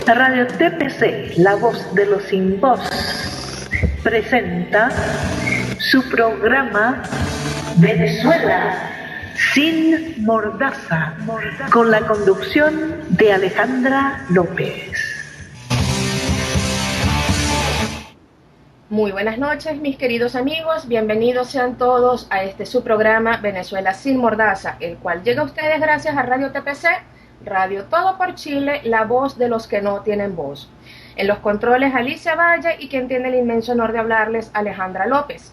Radio TPC, la voz de los sin voz, presenta su programa Venezuela sin mordaza, con la conducción de Alejandra López. Muy buenas noches, mis queridos amigos, bienvenidos sean todos a este su programa Venezuela sin mordaza, el cual llega a ustedes gracias a Radio TPC, Radio Todo por Chile, la voz de los que no tienen voz. En los controles Alicia Valle y quien tiene el inmenso honor de hablarles, Alejandra López.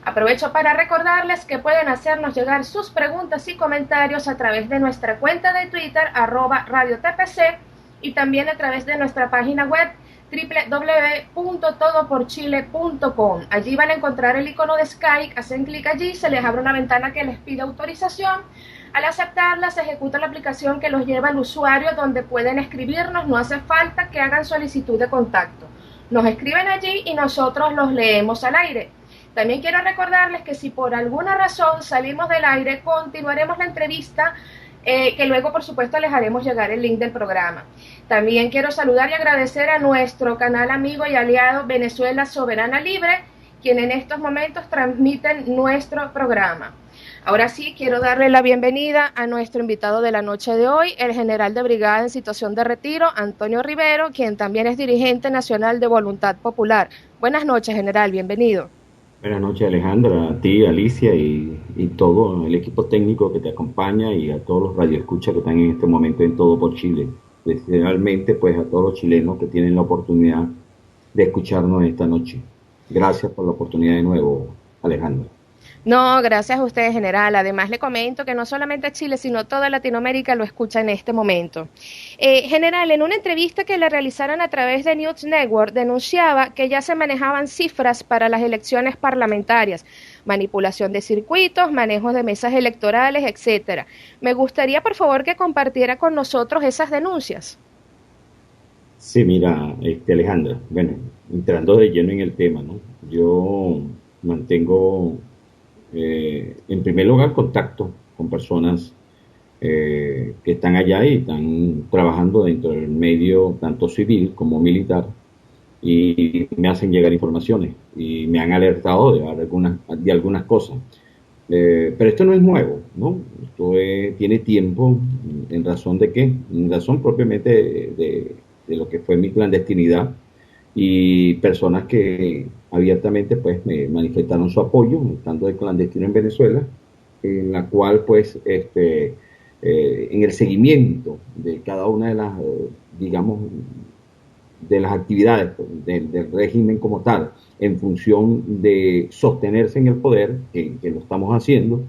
Aprovecho para recordarles que pueden hacernos llegar sus preguntas y comentarios a través de nuestra cuenta de Twitter, @RadioTPC, y también a través de nuestra página web www.todoporchile.com. Allí van a encontrar el icono de Skype, hacen clic allí, se les abre una ventana que les pide autorización. Al aceptarla, se ejecuta la aplicación que los lleva al usuario donde pueden escribirnos, no hace falta que hagan solicitud de contacto. Nos escriben allí y nosotros los leemos al aire. También quiero recordarles que si por alguna razón salimos del aire, continuaremos la entrevista, que luego por supuesto les haremos llegar el link del programa. También quiero saludar y agradecer a nuestro canal amigo y aliado Venezuela Soberana Libre, quien en estos momentos transmiten nuestro programa. Ahora sí, quiero darle la bienvenida a nuestro invitado de la noche de hoy, el general de brigada en situación de retiro, Antonio Rivero, quien también es dirigente nacional de Voluntad Popular. Buenas noches, general, bienvenido. Buenas noches, Alejandra, a ti, Alicia y todo el equipo técnico que te acompaña y a todos los radioescuchas que están en este momento en Todo por Chile. Especialmente pues a todos los chilenos que tienen la oportunidad de escucharnos esta noche. Gracias por la oportunidad de nuevo, Alejandra. No, gracias a usted, general. Además, le comento que no solamente Chile, sino toda Latinoamérica lo escucha en este momento. General, en una entrevista que le realizaron a través de News Network, denunciaba que ya se manejaban cifras para las elecciones parlamentarias, manipulación de circuitos, manejos de mesas electorales, etcétera. Me gustaría, por favor, que compartiera con nosotros esas denuncias. Sí, mira, Alejandra, bueno, entrando de lleno en el tema, ¿no? Yo mantengo en primer lugar contacto con personas que están allá y están trabajando dentro del medio tanto civil como militar y me hacen llegar informaciones y me han alertado de algunas cosas. Pero esto no es nuevo, ¿no? Esto tiene tiempo. ¿En razón de qué? En razón propiamente de lo que fue mi clandestinidad y personas que abiertamente pues me manifestaron su apoyo estando de clandestino en Venezuela, en la cual pues en el seguimiento de cada una de las digamos de las actividades del régimen como tal, en función de sostenerse en el poder, que lo estamos haciendo,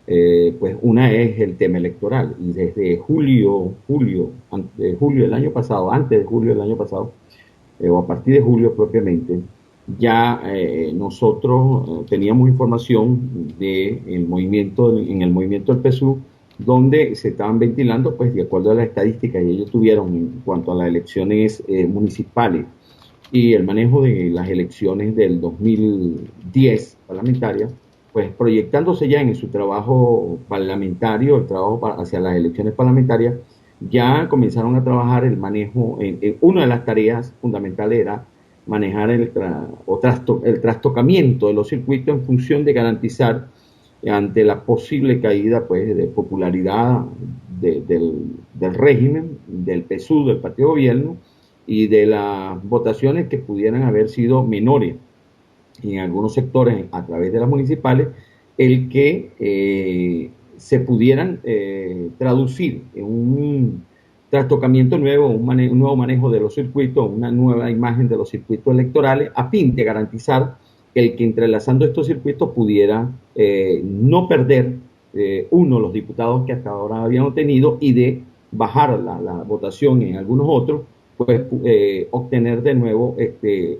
pues una es el tema electoral, y desde julio del año pasado, antes de julio del año pasado, o a partir de julio propiamente, ya nosotros teníamos información en el movimiento del PSUV, donde se estaban ventilando, pues de acuerdo a las estadísticas que ellos tuvieron en cuanto a las elecciones municipales y el manejo de las elecciones del 2010 parlamentarias, pues proyectándose ya en su trabajo parlamentario, el trabajo hacia las elecciones parlamentarias, ya comenzaron a trabajar el manejo. Una de las tareas fundamentales era manejar el trastocamiento de los circuitos en función de garantizar ante la posible caída pues de popularidad del régimen, del PSUV, del partido de gobierno, y de las votaciones que pudieran haber sido menores en algunos sectores a través de las municipales, el que se pudieran traducir en un trastocamiento nuevo, un nuevo manejo de los circuitos, una nueva imagen de los circuitos electorales, a fin de garantizar el que entrelazando estos circuitos pudiera no perder los diputados que hasta ahora habían obtenido, y de bajar la votación en algunos otros, pues obtener de nuevo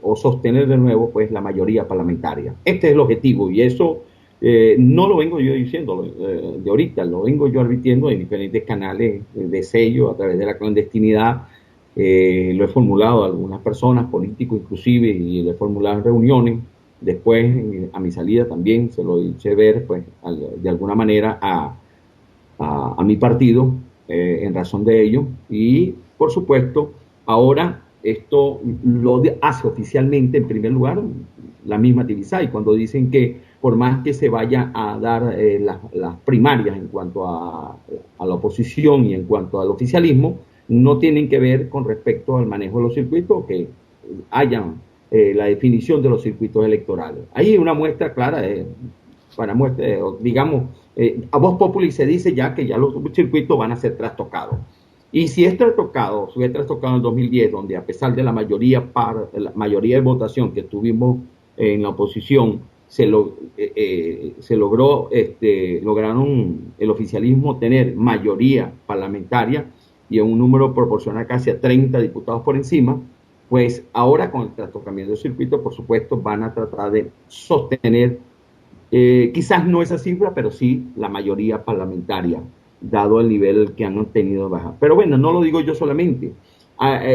o sostener de nuevo pues la mayoría parlamentaria. Este es el objetivo, y eso no lo vengo yo diciendo de ahorita, lo vengo yo advirtiendo en diferentes canales de sello a través de la clandestinidad. Lo he formulado a algunas personas, políticos inclusive, y lo he formulado en reuniones. Después, a mi salida también se lo hice ver, pues, de alguna manera a mi partido, en razón de ello. Y, por supuesto, Ahora, esto lo hace oficialmente, en primer lugar, la misma Tibisay, cuando dicen que por más que se vaya a dar las primarias en cuanto a la oposición y en cuanto al oficialismo, no tienen que ver con respecto al manejo de los circuitos, que hayan la definición de los circuitos electorales. Hay una muestra clara, para muestra, digamos, a voz populi se dice ya que ya los circuitos van a ser trastocados. Y si es trastocado, fue trastocado en el 2010, donde a pesar de la mayoría de votación que tuvimos en la oposición, lograron el oficialismo tener mayoría parlamentaria y en un número proporcional casi a 30 diputados por encima, pues ahora con el trastocamiento del circuito, por supuesto, van a tratar de sostener, quizás no esa cifra, pero sí la mayoría parlamentaria, dado el nivel que han obtenido baja. Pero bueno, no lo digo yo solamente.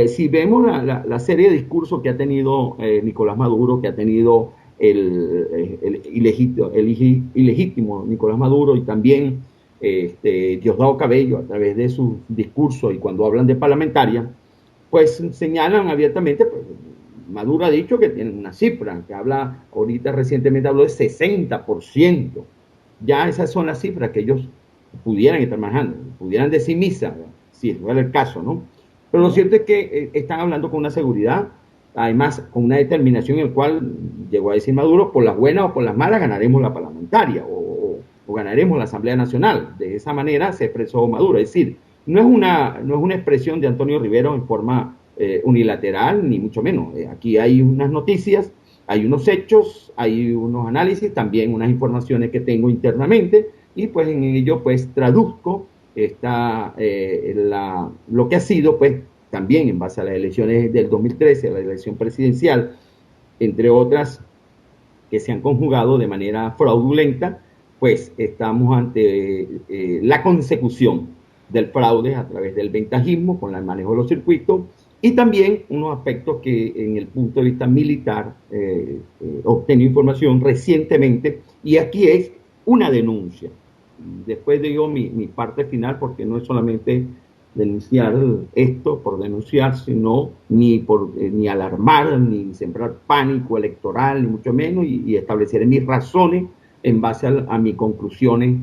Si vemos la serie de discursos que ha tenido Nicolás Maduro, que ha tenido el ilegítimo Nicolás Maduro y también Diosdado Cabello a través de su discurso y cuando hablan de parlamentaria, pues señalan abiertamente, pues, Maduro ha dicho que tiene una cifra, que habla, ahorita recientemente habló de 60%. Ya esas son las cifras que ellos pudieran estar manejando, pudieran decir misa, si fuera el caso, ¿no? Pero lo cierto es que están hablando con una seguridad, además con una determinación en la cual llegó a decir Maduro, por las buenas o por las malas ganaremos la parlamentaria o ganaremos la Asamblea Nacional. De esa manera se expresó Maduro, es decir, no es una expresión de Antonio Rivero en forma unilateral, ni mucho menos. Aquí hay unas noticias, hay unos hechos, hay unos análisis, también unas informaciones que tengo internamente, y pues en ello pues traduzco lo que ha sido pues también en base a las elecciones del 2013, a la elección presidencial, entre otras que se han conjugado de manera fraudulenta, pues estamos ante la consecución del fraude a través del ventajismo con el manejo de los circuitos y también unos aspectos que en el punto de vista militar obtengo información recientemente y aquí es una denuncia. Después digo mi parte final porque no es solamente denunciar esto por denunciar, sino ni alarmar, ni sembrar pánico electoral, ni mucho menos, y establecer mis razones en base a mis conclusiones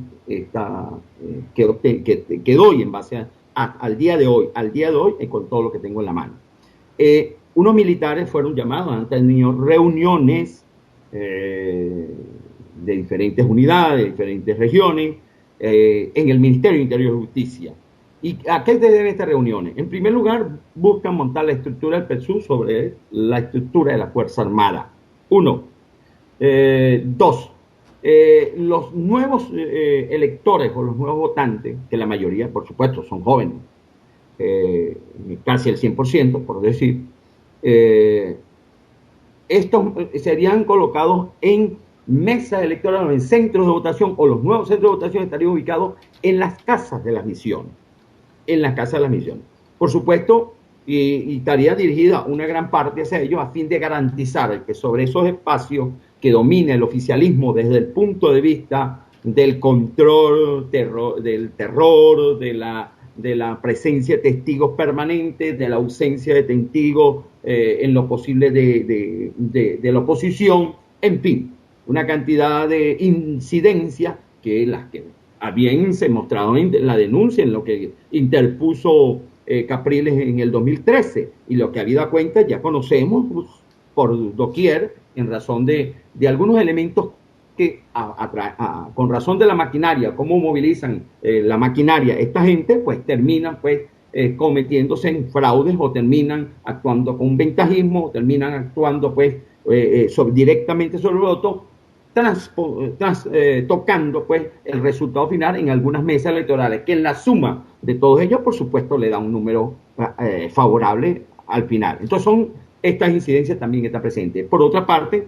que doy en base al día de hoy con todo lo que tengo en la mano. Unos militares fueron llamados, han tenido reuniones de diferentes unidades, de diferentes regiones, en el Ministerio de Interior y Justicia. ¿Y a qué se deben estas reuniones? En primer lugar, buscan montar la estructura del PSUV sobre la estructura de la Fuerza Armada. Uno. Dos. Los nuevos electores o los nuevos votantes, que la mayoría, por supuesto, son jóvenes, casi el 100%, por decir, estos serían colocados en mesas electorales, en centros de votación, o los nuevos centros de votación estarían ubicados en las casas de las misiones. En las casas de las misiones. Por supuesto, y estaría dirigida una gran parte hacia ellos a fin de garantizar que sobre esos espacios que domina el oficialismo desde el punto de vista del control, del terror, de la presencia de testigos permanentes, de la ausencia de testigos en lo posible de la oposición, en fin, una cantidad de incidencias que las que a bien se mostraron en la denuncia, en lo que interpuso Capriles en el 2013, y lo que habida cuenta ya conocemos pues, por doquier, en razón de algunos elementos que con razón de la maquinaria, cómo movilizan la maquinaria esta gente, pues terminan pues cometiéndose en fraudes o terminan actuando con un ventajismo, o terminan actuando pues directamente sobre el voto, tocando pues el resultado final en algunas mesas electorales, que en la suma de todos ellos, por supuesto, le da un número favorable al final. Entonces son estas incidencias también que están presentes. Por otra parte,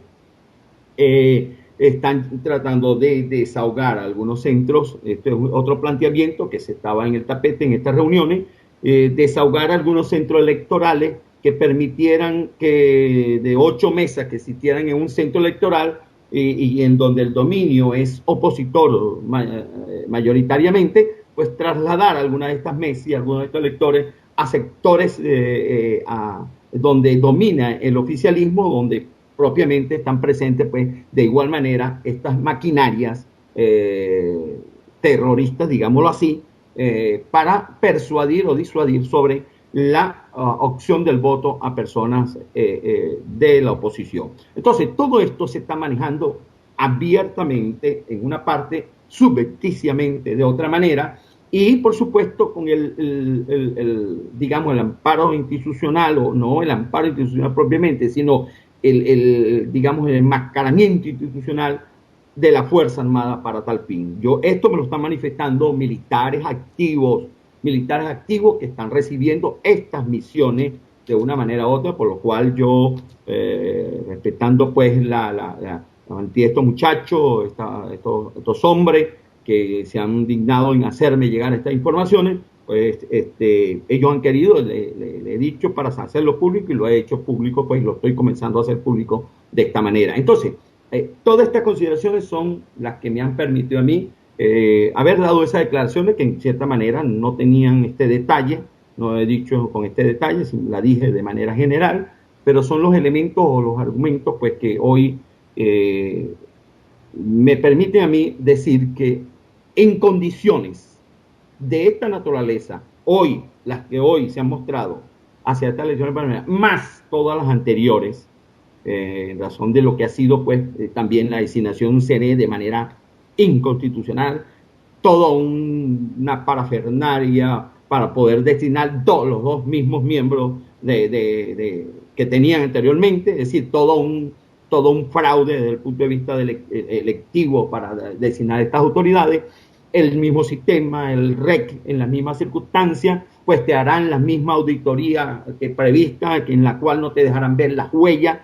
están tratando de desahogar algunos centros, este es otro planteamiento que se estaba en el tapete en estas reuniones, desahogar algunos centros electorales que permitieran que de 8 mesas que existieran en un centro electoral y en donde el dominio es opositor mayoritariamente, pues trasladar algunas de estas mesas y algunos de estos electores a sectores donde domina el oficialismo, donde propiamente están presentes, pues, de igual manera, estas maquinarias terroristas, digámoslo así, para persuadir o disuadir sobre la opción del voto a personas de la oposición. Entonces, todo esto se está manejando abiertamente, en una parte, subrepticiamente de otra manera, y por supuesto con digamos, el amparo institucional, o no el amparo institucional propiamente, sino digamos, el enmascaramiento institucional de la Fuerza Armada para tal fin. Esto me lo están manifestando militares activos que están recibiendo estas misiones de una manera u otra, por lo cual yo, respetando pues estos muchachos, estos hombres que se han dignado en hacerme llegar estas informaciones, pues ellos han querido, le he dicho para hacerlo público, y lo he hecho público, pues lo estoy comenzando a hacer público de esta manera. Entonces, todas estas consideraciones son las que me han permitido a mí haber dado esas declaraciones, que en cierta manera no tenían este detalle, no he dicho con este detalle, la dije de manera general, pero son los elementos o los argumentos, pues, que hoy me permiten a mí decir que en condiciones de esta naturaleza, hoy, las que hoy se han mostrado hacia estas elecciones, más todas las anteriores, en razón de lo que ha sido, pues, también la designación de un CNE de manera inconstitucional, toda una parafernalia para poder designar los dos mismos miembros que tenían anteriormente, es decir, todo un fraude desde el punto de vista electivo para designar estas autoridades. El mismo sistema, el REC, en las mismas circunstancias, pues te harán la misma auditoría prevista, en la cual no te dejarán ver las huellas,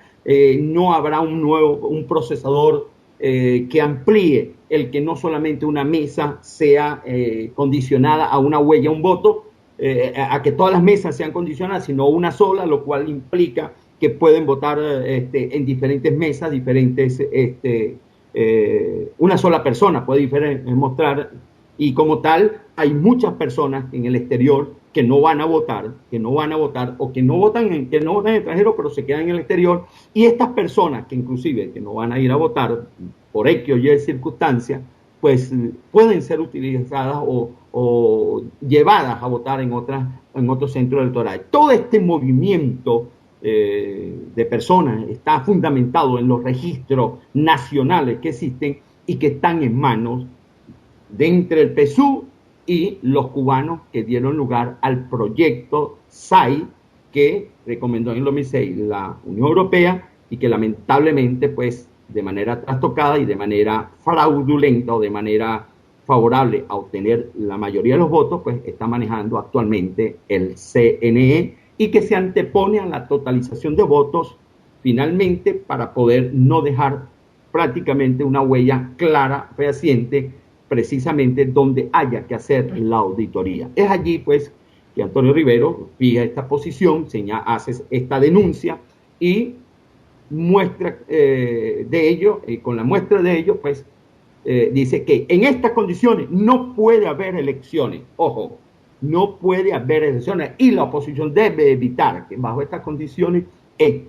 no habrá un procesador que amplíe el que no solamente una mesa sea condicionada a una huella, un voto, a que todas las mesas sean condicionadas, sino una sola, lo cual implica que pueden votar en diferentes mesas, una sola persona puede mostrar, y como tal hay muchas personas en el exterior que no van a votar, o que no votan en extranjero, pero se quedan en el exterior, y estas personas que inclusive que no van a ir a votar por X o Y circunstancias, pues pueden ser utilizadas o llevadas a votar en otros centros electorales. Todo este movimiento de personas está fundamentado en los registros nacionales que existen y que están en manos de entre el PSUV y los cubanos que dieron lugar al proyecto SAI que recomendó en el 2006 la Unión Europea, y que lamentablemente, pues, de manera trastocada y de manera fraudulenta, o de manera favorable a obtener la mayoría de los votos, pues está manejando actualmente el CNE, y que se antepone a la totalización de votos finalmente para poder no dejar prácticamente una huella clara, fehaciente, precisamente donde haya que hacer la auditoría. Es allí, pues, que Antonio Rivero fija esta posición, hace esta denuncia, y muestra de ello, con la muestra de ello, pues, dice que en estas condiciones no puede haber elecciones. Ojo, no puede haber elecciones, y la oposición debe evitar que bajo estas condiciones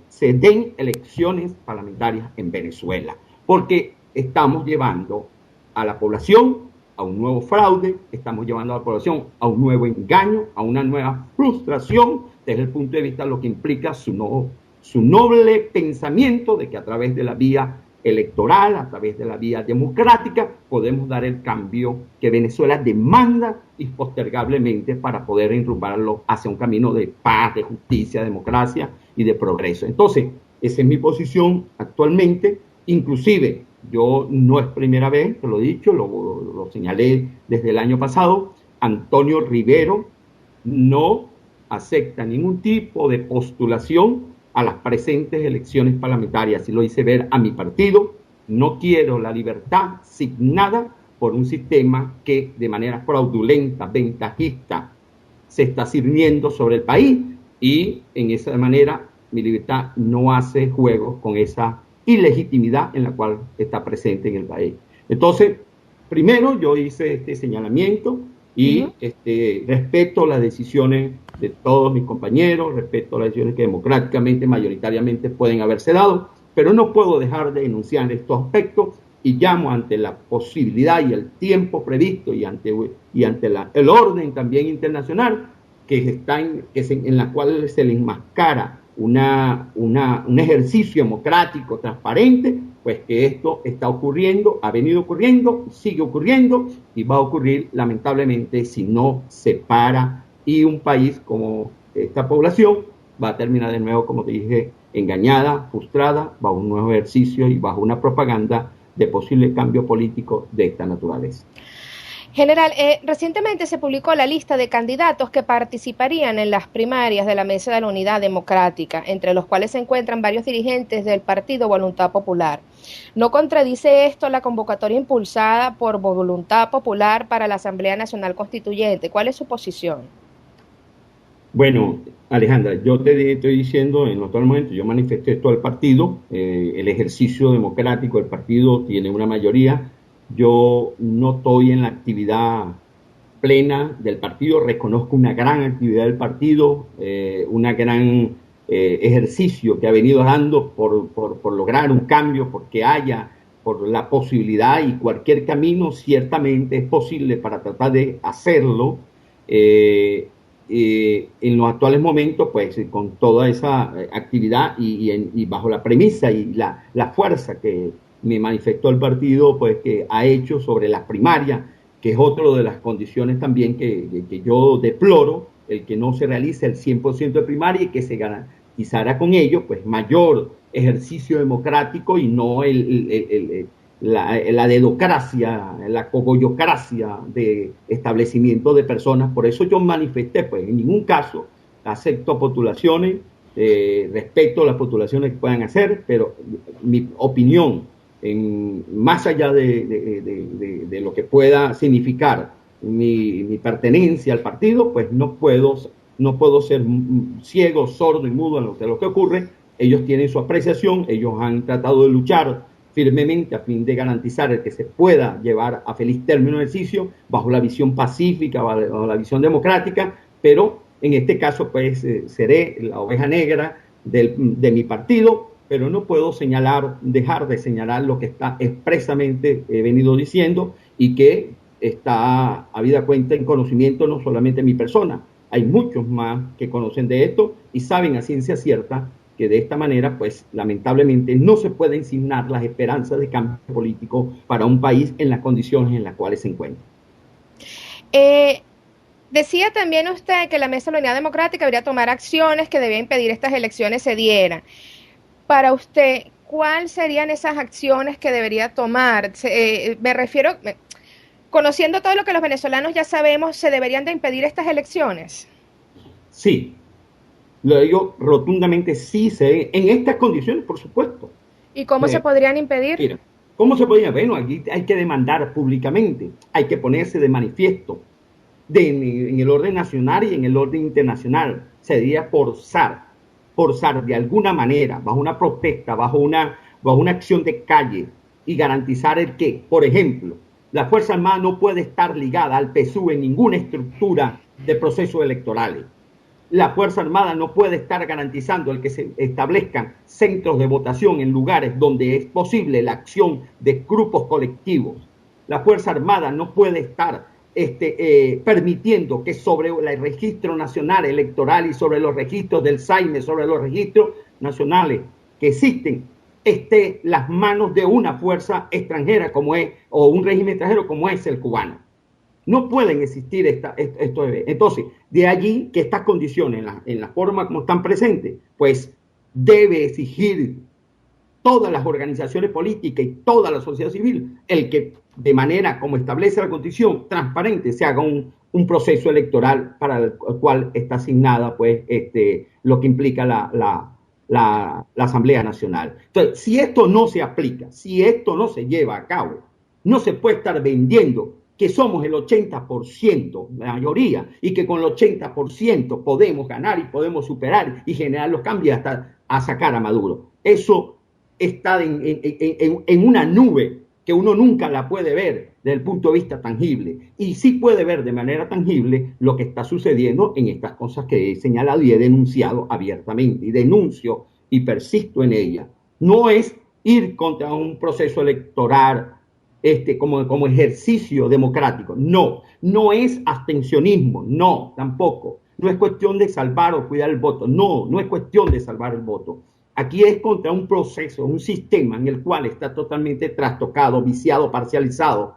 se den elecciones parlamentarias en Venezuela, porque estamos llevando a la población a un nuevo fraude, estamos llevando a la población a un nuevo engaño, a una nueva frustración desde el punto de vista de lo que implica su noble pensamiento de que a través de la vía electoral, a través de la vía democrática, podemos dar el cambio que Venezuela demanda impostergablemente para poder enrumbarlo hacia un camino de paz, de justicia, democracia y de progreso. Entonces, esa es mi posición actualmente. Inclusive, yo no es primera vez que lo he dicho, lo señalé desde el año pasado, Antonio Rivero no acepta ningún tipo de postulación a las presentes elecciones parlamentarias, y lo hice ver a mi partido. No quiero la libertad signada por un sistema que de manera fraudulenta, ventajista, se está sirviendo sobre el país, y en esa manera mi libertad no hace juego con esa ilegitimidad en la cual está presente en el país. Entonces, primero yo hice este señalamiento y respeto las decisiones de todos mis compañeros, respeto las decisiones que democráticamente, mayoritariamente pueden haberse dado, pero no puedo dejar de denunciar estos aspectos y llamo ante la posibilidad y el tiempo previsto y ante el orden también internacional en la cual se le enmascara un ejercicio democrático transparente, pues que esto está ocurriendo, ha venido ocurriendo, sigue ocurriendo y va a ocurrir lamentablemente si no se para, y un país como esta población va a terminar de nuevo, como te dije, engañada, frustrada, bajo un nuevo ejercicio y bajo una propaganda de posible cambio político de esta naturaleza. General, recientemente se publicó la lista de candidatos que participarían en las primarias de la Mesa de la Unidad Democrática, entre los cuales se encuentran varios dirigentes del Partido Voluntad Popular. ¿No contradice esto la convocatoria impulsada por Voluntad Popular para la Asamblea Nacional Constituyente? ¿Cuál es su posición? Bueno, Alejandra, yo te estoy diciendo en otro momento, yo manifesté esto al partido, el ejercicio democrático del partido tiene una mayoría. Yo no estoy en la actividad plena del partido, reconozco una gran actividad del partido, una gran ejercicio que ha venido dando por lograr un cambio, porque haya, por la posibilidad, y cualquier camino ciertamente es posible para tratar de hacerlo. En los actuales momentos, pues con toda esa actividad y bajo la premisa y la fuerza que me manifestó el partido, pues que ha hecho sobre las primarias, que es otra de las condiciones también que yo deploro, el que no se realice el 100% de primaria y que se garantizara con ello pues mayor ejercicio democrático y no la dedocracia, la cogollocracia de establecimiento de personas. Por eso yo manifesté, pues en ningún caso acepto postulaciones, respeto las postulaciones que puedan hacer, pero mi opinión, más allá de lo que pueda significar mi pertenencia al partido, pues no puedo ser ciego, sordo y mudo ante lo que ocurre. Ellos tienen su apreciación, ellos han tratado de luchar firmemente a fin de garantizar el que se pueda llevar a feliz término el ejercicio bajo la visión pacífica, bajo la visión democrática, pero en este caso pues seré la oveja negra de mi partido, pero no puedo dejar de señalar lo que está expresamente he venido diciendo y que está habida cuenta en conocimiento no solamente de mi persona. Hay muchos más que conocen de esto y saben a ciencia cierta que de esta manera, pues lamentablemente no se pueden signar las esperanzas de cambio político para un país en las condiciones en las cuales se encuentra. Decía también usted que la Mesa de la Unidad Democrática debería tomar acciones que debían impedir estas elecciones se dieran. Para usted, ¿cuáles serían esas acciones que debería tomar? Me refiero, conociendo todo lo que los venezolanos ya sabemos, ¿se deberían de impedir estas elecciones? Sí, lo digo rotundamente, sí, en estas condiciones, por supuesto. ¿Y cómo se podrían impedir? Mira, ¿cómo se podría? Bueno, aquí hay que demandar públicamente, hay que ponerse de manifiesto en el orden nacional y en el orden internacional. Se debería forzar de alguna manera, bajo una protesta, bajo una acción de calle y garantizar el que, por ejemplo, la Fuerza Armada no puede estar ligada al PSUV en ninguna estructura de procesos electorales. La Fuerza Armada no puede estar garantizando el que se establezcan centros de votación en lugares donde es posible la acción de grupos colectivos. La Fuerza Armada no puede estar permitiendo que sobre el registro nacional electoral y sobre los registros del SAIME, sobre los registros nacionales que existen, esté las manos de una fuerza extranjera como es, o un régimen extranjero como es el cubano. No pueden existir estos eventos. Entonces, de allí que estas condiciones, en la forma como están presentes, pues debe exigir todas las organizaciones políticas y toda la sociedad civil el que, de manera como establece la Constitución, transparente, se haga un proceso electoral para el cual está asignada pues lo que implica la Asamblea Nacional. Entonces, si esto no se aplica, si esto no se lleva a cabo, no se puede estar vendiendo que somos el 80%, la mayoría, y que con el 80% podemos ganar y podemos superar y generar los cambios hasta a sacar a Maduro. Eso está en una nube que uno nunca la puede ver desde el punto de vista tangible, y sí puede ver de manera tangible lo que está sucediendo en estas cosas que he señalado y he denunciado abiertamente, y denuncio y persisto en ella. No es ir contra un proceso electoral como ejercicio democrático, no es abstencionismo, no, tampoco, no es cuestión de salvar o cuidar el voto, no es cuestión de salvar el voto. Aquí es contra un proceso, un sistema en el cual está totalmente trastocado, viciado, parcializado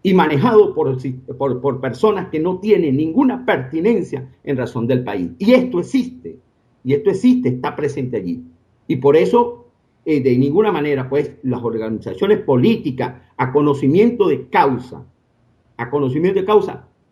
y manejado por personas que no tienen ninguna pertinencia en razón del país. Y esto existe, está presente allí. Y por eso, de ninguna manera, pues, las organizaciones políticas a conocimiento de causa,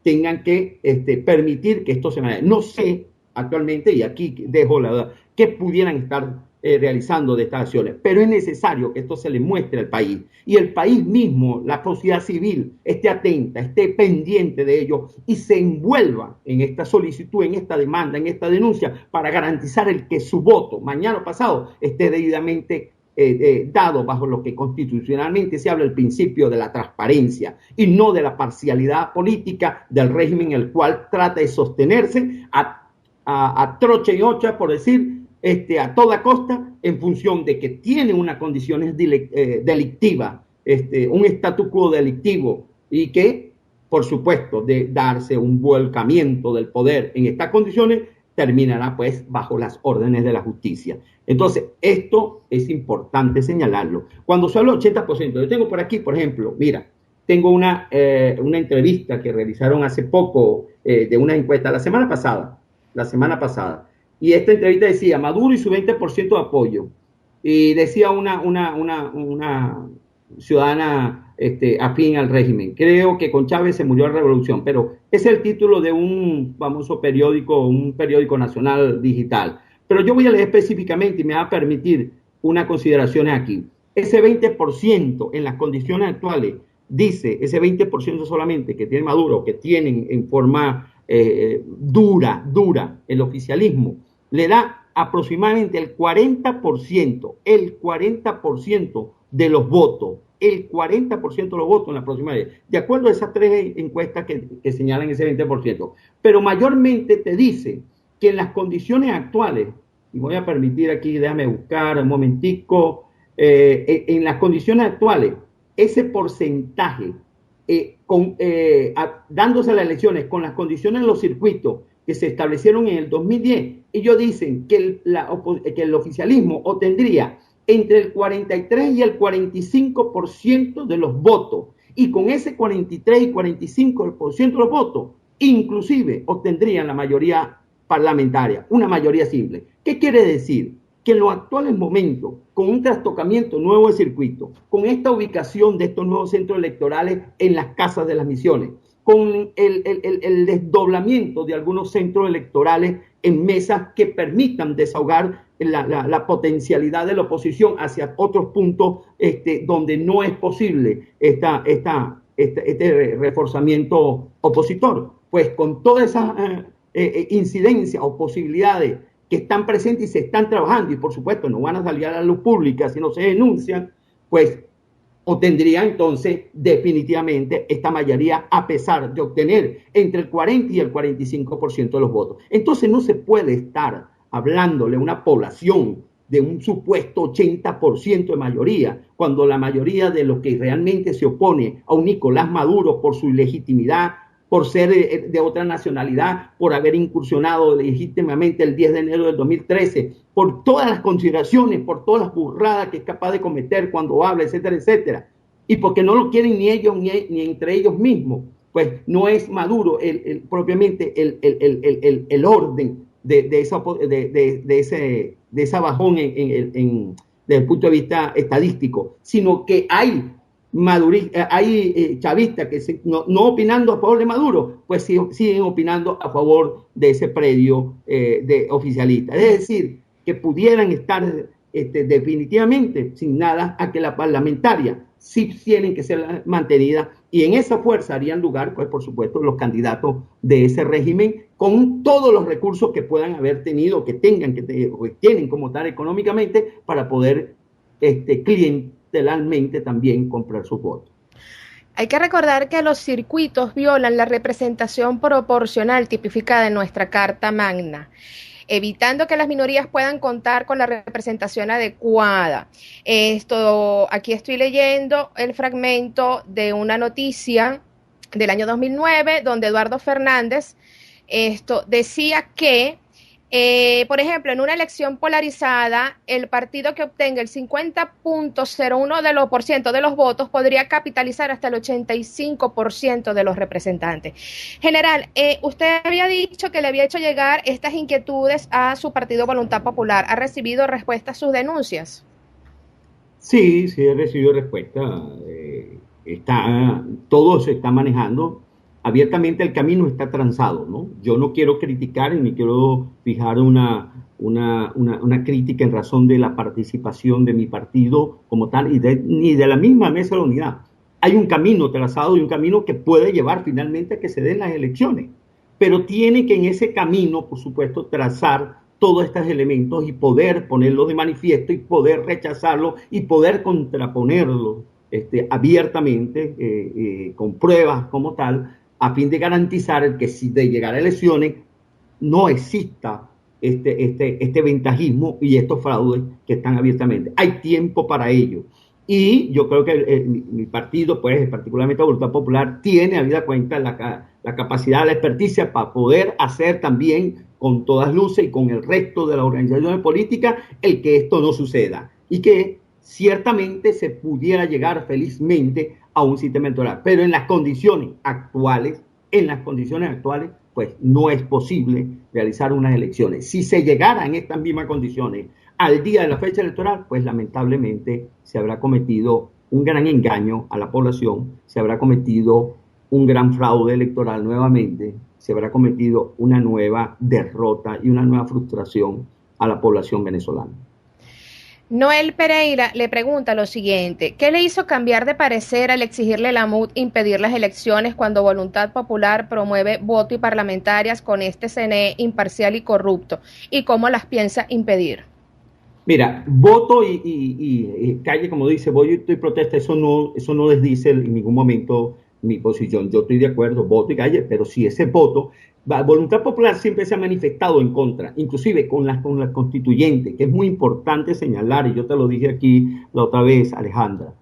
tengan que permitir que esto se maneje. No sé actualmente, y aquí dejo la duda, qué pudieran estar realizando de estas acciones, pero es necesario que esto se le muestre al país, y el país mismo, la sociedad civil, esté atenta, esté pendiente de ello y se envuelva en esta solicitud, en esta demanda, en esta denuncia, para garantizar que su voto, mañana o pasado, esté debidamente dado bajo lo que constitucionalmente se habla, el principio de la transparencia y no de la parcialidad política del régimen, el cual trata de sostenerse a trocha y ocha, por decir, a toda costa, en función de que tiene unas condiciones delictivas, un statu quo delictivo, y que, por supuesto, de darse un volcamiento del poder en estas condiciones, terminará pues bajo las órdenes de la justicia. Entonces, esto es importante señalarlo. Cuando se habla del 80%, yo tengo por aquí, por ejemplo, mira, tengo una entrevista que realizaron hace poco de una encuesta la semana pasada, y esta entrevista decía Maduro y su 20% de apoyo, y decía una ciudadana afín al régimen: creo que con Chávez se murió la revolución. Pero es el título de un famoso periódico, un periódico nacional digital. Pero yo voy a leer específicamente, y me va a permitir unas consideraciones aquí. Ese 20% en las condiciones actuales, dice, ese 20% solamente que tiene Maduro, que tienen en forma dura el oficialismo, le da aproximadamente el 40% de los votos, el 40% de los votos en la próxima vez, de acuerdo a esas tres encuestas que señalan ese 20%. Pero mayormente te dice que en las condiciones actuales, y voy a permitir aquí, déjame buscar un momentico, en las condiciones actuales, ese porcentaje, dándose las elecciones con las condiciones de los circuitos que se establecieron en el 2010, ellos dicen que el oficialismo obtendría entre el 43 y el 45% de los votos, y con ese 43 y 45% de los votos, inclusive obtendrían la mayoría parlamentaria, una mayoría simple. ¿Qué quiere decir? Que en los actuales momentos, con un trastocamiento nuevo de circuito, con esta ubicación de estos nuevos centros electorales en las casas de las misiones, con el desdoblamiento de algunos centros electorales en mesas que permitan desahogar la potencialidad de la oposición hacia otros puntos donde no es posible este reforzamiento opositor. Pues con todas esas incidencias o posibilidades que están presentes y se están trabajando, y por supuesto no van a salir a la luz pública si no se denuncian, pues obtendría entonces definitivamente esta mayoría, a pesar de obtener entre el 40 y el 45% de los votos. Entonces no se puede estar hablándole a una población de un supuesto 80% de mayoría, cuando la mayoría de los que realmente se opone a un Nicolás Maduro por su ilegitimidad, por ser de otra nacionalidad, por haber incursionado legítimamente el 10 de enero del 2013, por todas las consideraciones, por todas las burradas que es capaz de cometer cuando habla, etcétera, etcétera, y porque no lo quieren ni ellos ni entre ellos mismos, pues no es Maduro propiamente el orden de esa bajón desde el punto de vista estadístico, sino que hay chavistas que no opinando a favor de Maduro, pues siguen opinando a favor de ese predio de oficialista. Es decir, que pudieran estar definitivamente sin nada a que la parlamentaria sí tienen que ser mantenida, y en esa fuerza harían lugar, pues por supuesto, los candidatos de ese régimen con todos los recursos que puedan haber tenido, que tienen como tal económicamente, para poder clientelarmente también comprar sus votos. Hay que recordar que los circuitos violan la representación proporcional tipificada en nuestra Carta Magna, evitando que las minorías puedan contar con la representación adecuada. Aquí estoy leyendo el fragmento de una noticia del año 2009, donde Eduardo Fernández decía que por ejemplo, en una elección polarizada, el partido que obtenga el 50.01% de los votos podría capitalizar hasta el 85% de los representantes. General, usted había dicho que le había hecho llegar estas inquietudes a su partido Voluntad Popular. ¿Ha recibido respuesta a sus denuncias? Sí, sí he recibido respuesta. Todo se está manejando. Abiertamente el camino está trazado, ¿no? Yo no quiero criticar ni quiero fijar una crítica en razón de la participación de mi partido como tal ni de la misma mesa de la unidad. Hay un camino trazado y un camino que puede llevar finalmente a que se den las elecciones, pero tiene que en ese camino, por supuesto, trazar todos estos elementos y poder ponerlos de manifiesto y poder rechazarlos y poder contraponerlos abiertamente con pruebas como tal, a fin de garantizar que si de llegar a elecciones no exista este ventajismo y estos fraudes que están abiertamente. Hay tiempo para ello. Y yo creo que mi partido, pues particularmente Voluntad Popular, tiene, habida cuenta, la capacidad, la experticia para poder hacer también con todas luces y con el resto de las organizaciones políticas el que esto no suceda. Y que ciertamente se pudiera llegar felizmente a un sistema electoral, pero en las condiciones actuales, pues no es posible realizar unas elecciones. Si se llegara en estas mismas condiciones al día de la fecha electoral, pues lamentablemente se habrá cometido un gran engaño a la población, se habrá cometido un gran fraude electoral nuevamente, se habrá cometido una nueva derrota y una nueva frustración a la población venezolana. Noel Pereira le pregunta lo siguiente: ¿qué le hizo cambiar de parecer al exigirle a la MUD impedir las elecciones cuando Voluntad Popular promueve voto y parlamentarias con este CNE imparcial y corrupto? ¿Y cómo las piensa impedir? Mira, voto y calle, como dice, voto y protesta, eso no les dice en ningún momento mi posición. Yo estoy de acuerdo, voto y calle, pero si ese voto, Voluntad Popular siempre se ha manifestado en contra, inclusive con la constituyente, que es muy importante señalar, y yo te lo dije aquí la otra vez, Alejandra.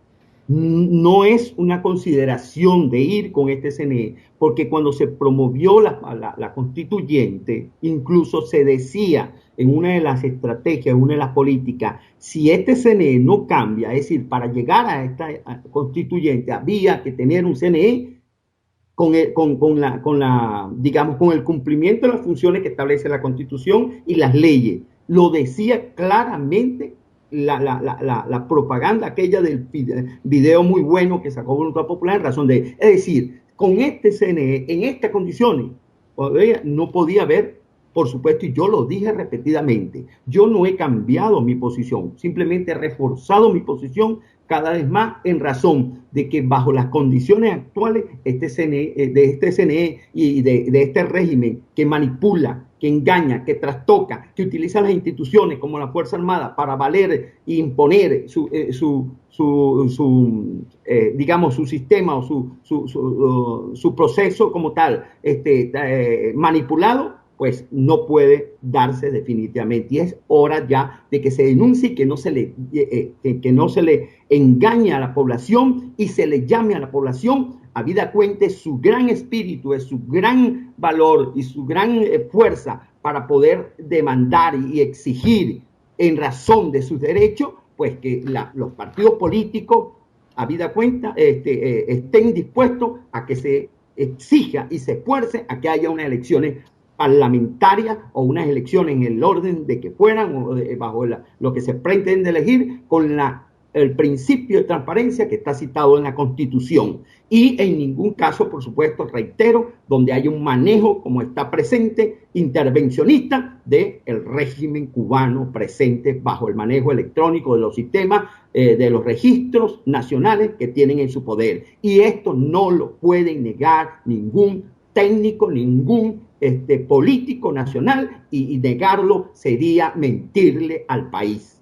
No es una consideración de ir con este CNE, porque cuando se promovió la constituyente, incluso se decía en una de las estrategias, en una de las políticas, si este CNE no cambia, es decir, para llegar a esta constituyente había que tener un CNE digamos, con el cumplimiento de las funciones que establece la Constitución y las leyes. Lo decía claramente la propaganda aquella del video muy bueno que sacó Voluntad Popular en razón de, es decir, con este CNE, en estas condiciones, no podía haber, por supuesto, y yo lo dije repetidamente, yo no he cambiado mi posición, simplemente he reforzado mi posición cada vez más en razón de que bajo las condiciones actuales de este CNE y de este régimen que manipula, que engaña, que trastoca, que utiliza las instituciones como la Fuerza Armada para valer e imponer digamos, su sistema o su proceso como tal, manipulado, pues no puede darse definitivamente. Y es hora ya de que se denuncie, que no se le engañe a la población y se le llame a la población habida cuenta su gran espíritu, es su gran valor y su gran fuerza para poder demandar y exigir en razón de sus derechos, pues que los partidos políticos, habida cuenta, estén dispuestos a que se exija y se esfuerce a que haya unas elecciones parlamentarias o unas elecciones en el orden de que fueran o bajo lo que se pretende elegir con el principio de transparencia que está citado en la Constitución y en ningún caso, por supuesto, reitero, donde haya un manejo como está presente, intervencionista del régimen cubano presente bajo el manejo electrónico de los sistemas, de los registros nacionales que tienen en su poder. Y esto no lo pueden negar ningún técnico, ningún político nacional y negarlo sería mentirle al país.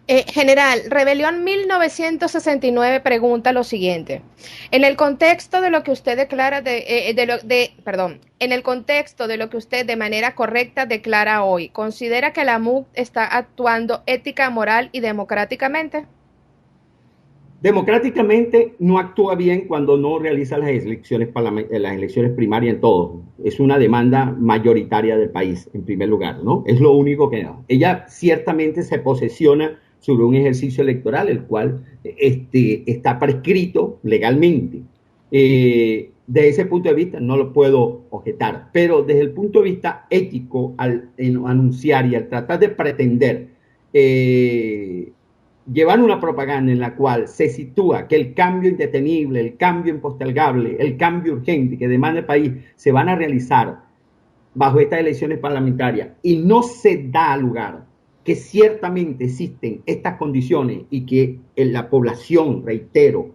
General, Rebelión 1969 pregunta lo siguiente. En el contexto de lo que usted declara en el contexto de lo que usted de manera correcta declara hoy, ¿considera que la MUC está actuando ética, moral y democráticamente? Democráticamente no actúa bien cuando no realiza las elecciones primarias en todo. Es una demanda mayoritaria del país, en primer lugar, ¿no? Es lo único que no. Ella ciertamente se posesiona sobre un ejercicio electoral, el cual está prescrito legalmente. Desde ese punto de vista no lo puedo objetar, pero desde el punto de vista ético, al anunciar y al tratar de pretender llevar una propaganda en la cual se sitúa que el cambio indetenible, el cambio impostergable, el cambio urgente que demanda el país se van a realizar bajo estas elecciones parlamentarias y no se da lugar que ciertamente existen estas condiciones y que la población, reitero,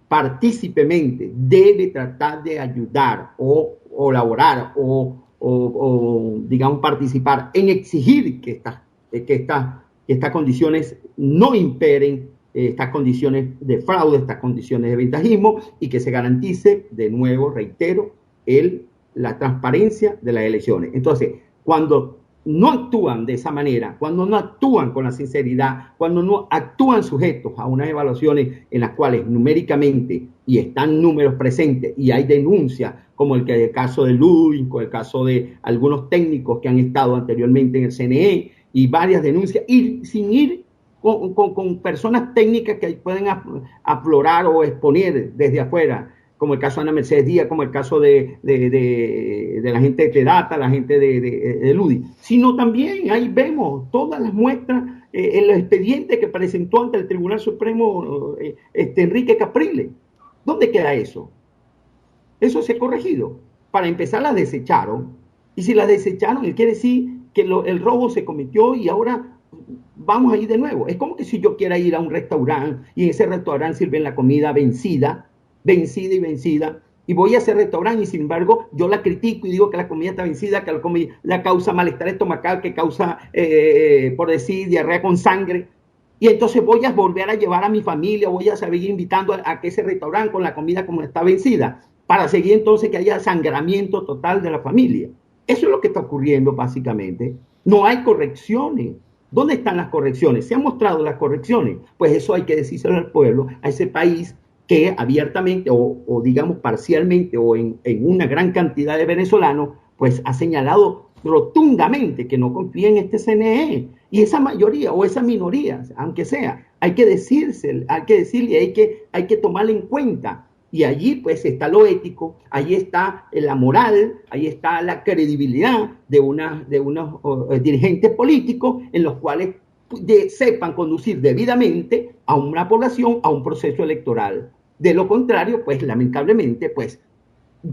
partícipemente debe tratar de ayudar o colaborar o digamos, participar en exigir que estas condiciones no imperen, estas condiciones de fraude, estas condiciones de ventajismo, y que se garantice, de nuevo, reitero, la transparencia de las elecciones. Entonces, cuando no actúan de esa manera, cuando no actúan con la sinceridad, cuando no actúan sujetos a unas evaluaciones en las cuales numéricamente y están números presentes y hay denuncias, como el caso de Ludwig, con el caso de algunos técnicos que han estado anteriormente en el CNE, y varias denuncias, y sin ir con personas técnicas que pueden aflorar o exponer desde afuera, como el caso de Ana Mercedes Díaz, como el caso de la gente de Tedata, la gente de Ludi, sino también ahí vemos todas las muestras en los expedientes que presentó ante el Tribunal Supremo Enrique Capriles. ¿Dónde queda eso? Eso se ha corregido. Para empezar, las desecharon, y si las desecharon, quiere decir que el robo se cometió y ahora vamos a ir de nuevo. Es como que si yo quiera ir a un restaurante y en ese restaurante sirven la comida vencida, y voy a ese restaurante y sin embargo yo la critico y digo que la comida está vencida, que la comida causa malestar estomacal, que causa, por decir, diarrea con sangre, y entonces voy a volver a llevar a mi familia, voy a seguir invitando a que ese restaurante con la comida como está vencida, para seguir entonces que haya sangramiento total de la familia. Eso es lo que está ocurriendo básicamente. No hay correcciones. ¿Dónde están las correcciones? ¿Se han mostrado las correcciones? Pues eso hay que decírselo al pueblo, a ese país que abiertamente o digamos parcialmente o en una gran cantidad de venezolanos, pues ha señalado rotundamente que no confía en este CNE. Y esa mayoría o esa minoría, aunque sea, hay que decirle, hay que tomarla en cuenta. Y allí pues está lo ético, ahí está la moral, ahí está la credibilidad de unos dirigentes políticos en los cuales sepan conducir debidamente a una población a un proceso electoral. De lo contrario, pues lamentablemente, pues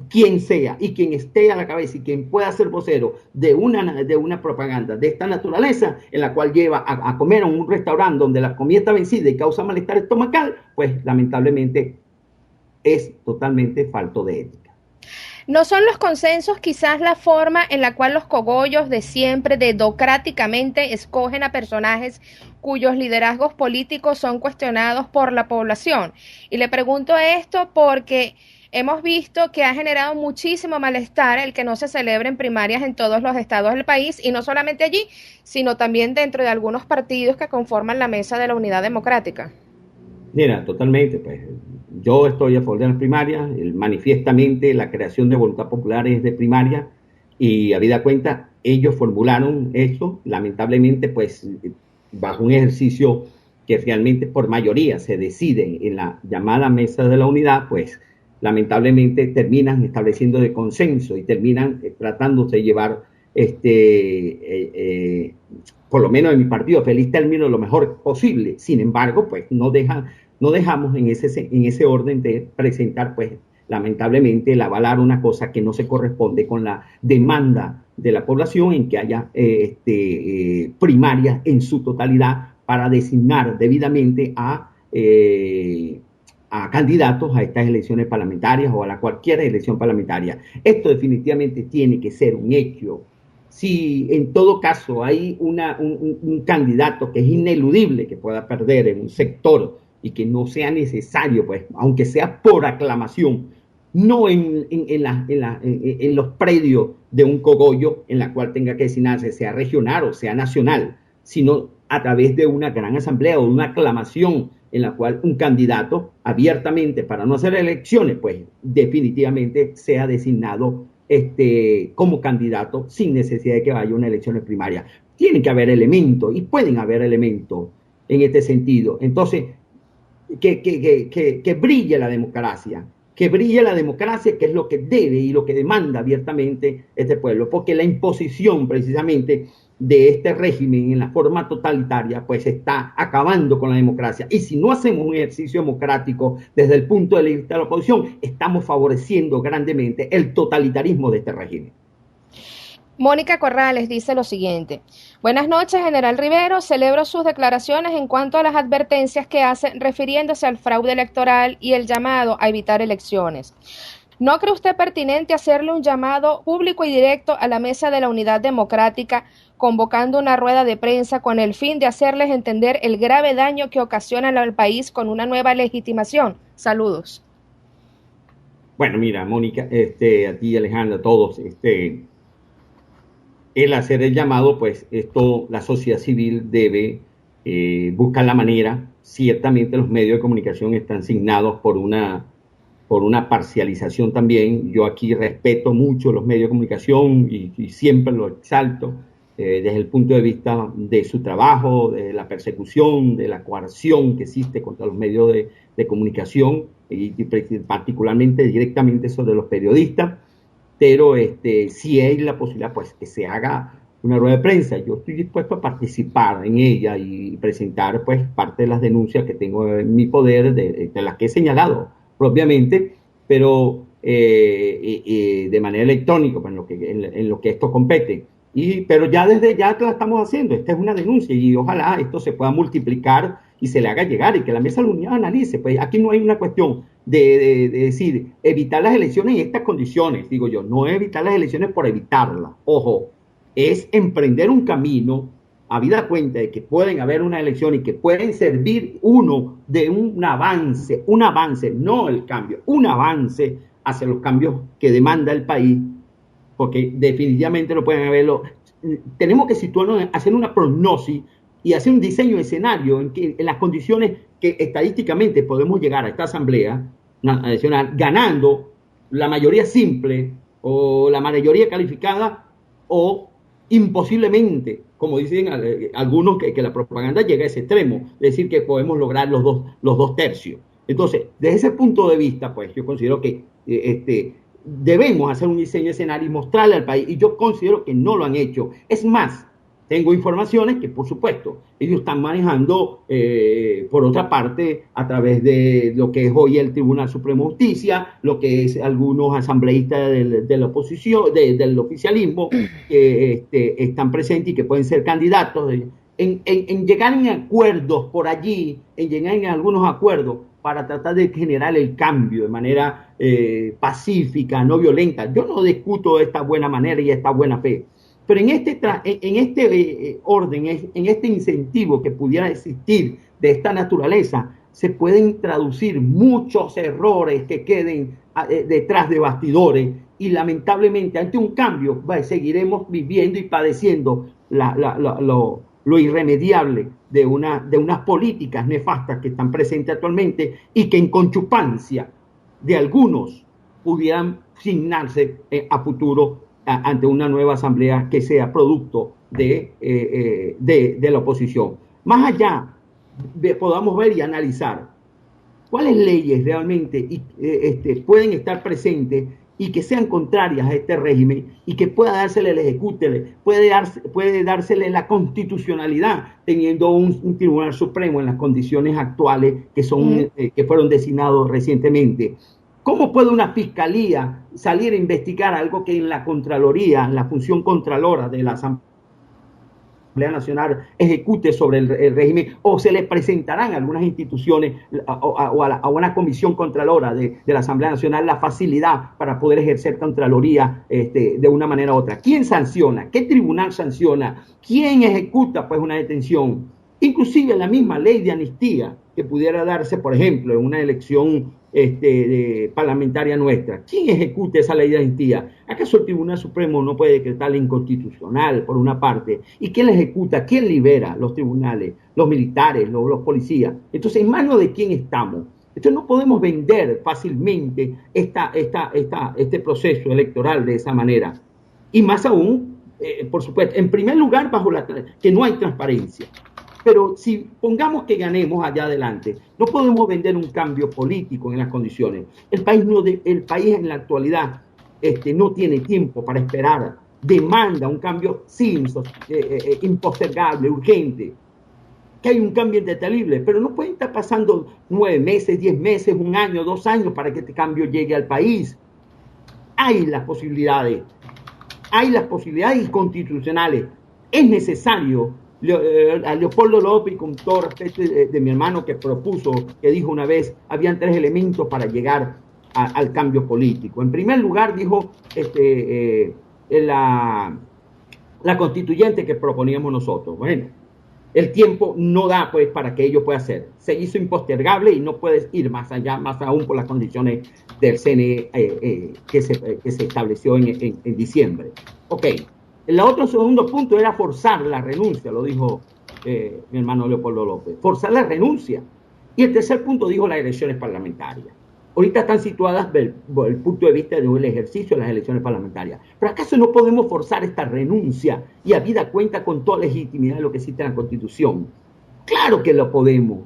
quien sea y quien esté a la cabeza y quien pueda ser vocero de una propaganda de esta naturaleza, en la cual lleva a comer a un restaurante donde la comida está vencida y causa malestar estomacal, pues lamentablemente es totalmente falto de ética. ¿No son los consensos quizás la forma en la cual los cogollos de siempre dedocráticamente escogen a personajes cuyos liderazgos políticos son cuestionados por la población? Y le pregunto esto porque hemos visto que ha generado muchísimo malestar el que no se celebren primarias en todos los estados del país, y no solamente allí, sino también dentro de algunos partidos que conforman la mesa de la Unidad Democrática. Mira, totalmente, pues yo estoy a favor de las primarias, manifiestamente la creación de voluntad popular es de primaria, y habida cuenta, ellos formularon eso, lamentablemente, pues bajo un ejercicio que realmente por mayoría se decide en la llamada mesa de la unidad, pues lamentablemente terminan estableciendo de consenso y terminan tratándose de llevar por lo menos en mi partido, feliz término, lo mejor posible. Sin embargo, pues no dejamos en ese orden de presentar, pues lamentablemente, el avalar una cosa que no se corresponde con la demanda de la población en que haya primarias en su totalidad para designar debidamente a candidatos a estas elecciones parlamentarias o a cualquier elección parlamentaria. Esto definitivamente tiene que ser un hecho si en todo caso hay un candidato que es ineludible que pueda perder en un sector y que no sea necesario, pues, aunque sea por aclamación, no en los predios de un cogollo en la cual tenga que designarse, sea regional o sea nacional, sino a través de una gran asamblea o de una aclamación en la cual un candidato abiertamente, para no hacer elecciones, pues definitivamente sea designado como candidato sin necesidad de que vaya a una elección primaria. Tienen que haber elementos y pueden haber elementos en este sentido. Entonces, que brille la democracia, que brille la democracia, que es lo que debe y lo que demanda abiertamente este pueblo, porque la imposición precisamente de este régimen en la forma totalitaria, pues está acabando con la democracia. Y si no hacemos un ejercicio democrático desde el punto de vista de la oposición, estamos favoreciendo grandemente el totalitarismo de este régimen. Mónica Corrales dice lo siguiente: buenas noches, general Rivero, celebro sus declaraciones en cuanto a las advertencias que hace refiriéndose al fraude electoral y el llamado a evitar elecciones. ¿No cree usted pertinente hacerle un llamado público y directo a la Mesa de la Unidad Democrática, convocando una rueda de prensa con el fin de hacerles entender el grave daño que ocasionan al país con una nueva legitimación? Saludos. Bueno, mira, Mónica, a ti, Alejandra, a todos, el hacer el llamado, pues esto la sociedad civil debe buscar la manera. Ciertamente los medios de comunicación están signados por una parcialización también. Yo aquí respeto mucho los medios de comunicación y siempre lo exalto desde el punto de vista de su trabajo, de la persecución, de la coerción que existe contra los medios de comunicación y particularmente directamente sobre los periodistas. Pero si hay la posibilidad, pues que se haga una rueda de prensa. Yo estoy dispuesto a participar en ella y presentar pues parte de las denuncias que tengo en mi poder, de las que he señalado propiamente, pero de manera electrónica, pues, en lo que esto compete. Pero ya desde ya la estamos haciendo. Esta es una denuncia y ojalá esto se pueda multiplicar y se le haga llegar y que la mesa de la unidad analice. Pues aquí no hay una cuestión de decir evitar las elecciones en estas condiciones, digo yo, no evitar las elecciones por evitarlas, ojo, es emprender un camino habida cuenta de que pueden haber una elección y que pueden servir de un avance, no el cambio, un avance hacia los cambios que demanda el país, porque definitivamente no pueden haberlo. Tenemos que situarnos, hacer una prognosis y hacer un diseño de escenario en las condiciones que estadísticamente podemos llegar a esta asamblea nacional ganando la mayoría simple o la mayoría calificada o imposiblemente, como dicen algunos que la propaganda llega a ese extremo, es decir, que podemos lograr los dos tercios. Entonces, desde ese punto de vista, pues yo considero que debemos hacer un diseño de escenario y mostrarle al país, y yo considero que no lo han hecho. Es más, tengo informaciones que, por supuesto, ellos están manejando, por otra parte, a través de lo que es hoy el Tribunal Supremo de Justicia, lo que es algunos asambleístas de la oposición, del oficialismo, que están presentes y que pueden ser candidatos, en llegar en acuerdos por allí, en llegar en algunos acuerdos para tratar de generar el cambio de manera pacífica, no violenta. Yo no discuto esta buena manera y esta buena fe. Pero en este orden, en este incentivo que pudiera existir de esta naturaleza, se pueden traducir muchos errores que queden detrás de bastidores y lamentablemente ante un cambio seguiremos viviendo y padeciendo lo irremediable de unas políticas nefastas que están presentes actualmente y que en conchupancia de algunos pudieran signarse a futuro ante una nueva asamblea que sea producto de la oposición. Más allá, podamos ver y analizar cuáles leyes realmente pueden estar presentes y que sean contrarias a este régimen y que pueda dársele el ejecútele, puede dársele la constitucionalidad teniendo un Tribunal Supremo en las condiciones actuales que fueron designados recientemente. ¿Cómo puede una fiscalía salir a investigar algo que en la Contraloría, en la función contralora de la Asamblea Nacional ejecute sobre el régimen, o se le presentarán a algunas instituciones a una comisión contralora de la Asamblea Nacional la facilidad para poder ejercer contraloría de una manera u otra. ¿Quién sanciona? ¿Qué tribunal sanciona? ¿Quién ejecuta pues una detención? Inclusive la misma ley de amnistía que pudiera darse, por ejemplo, en una elección parlamentaria nuestra. ¿Quién ejecuta esa ley de amnistía? ¿Acaso el Tribunal Supremo no puede decretarla inconstitucional, por una parte? ¿Y quién la ejecuta? ¿Quién libera? Los tribunales, los militares, los policías. Entonces, ¿en manos de quién estamos? Entonces, no podemos vender fácilmente este proceso electoral de esa manera. Y más aún, por supuesto, en primer lugar, que no hay transparencia. Pero si pongamos que ganemos allá adelante, no podemos vender un cambio político en las condiciones. El país en la actualidad no tiene tiempo para esperar. Demanda un cambio impostergable, urgente. Que hay un cambio indetenible, pero no pueden estar pasando 9 meses, 10 meses, 1 año, 2 años para que este cambio llegue al país. Hay las posibilidades constitucionales. Es necesario. A Leopoldo López, con todo respeto de mi hermano que dijo una vez, habían 3 elementos para llegar al cambio político. En primer lugar, dijo la constituyente que proponíamos nosotros. Bueno, el tiempo no da pues para que ello pueda ser. Se hizo impostergable y no puedes ir más allá, más aún por las condiciones del CNE que se estableció en diciembre. Ok. El otro segundo punto era forzar la renuncia, lo dijo mi hermano Leopoldo López. Forzar la renuncia. Y el tercer punto dijo las elecciones parlamentarias. Ahorita están situadas desde el punto de vista del ejercicio de las elecciones parlamentarias. ¿Pero acaso no podemos forzar esta renuncia y habida cuenta con toda legitimidad de lo que existe en la Constitución? Claro que lo podemos.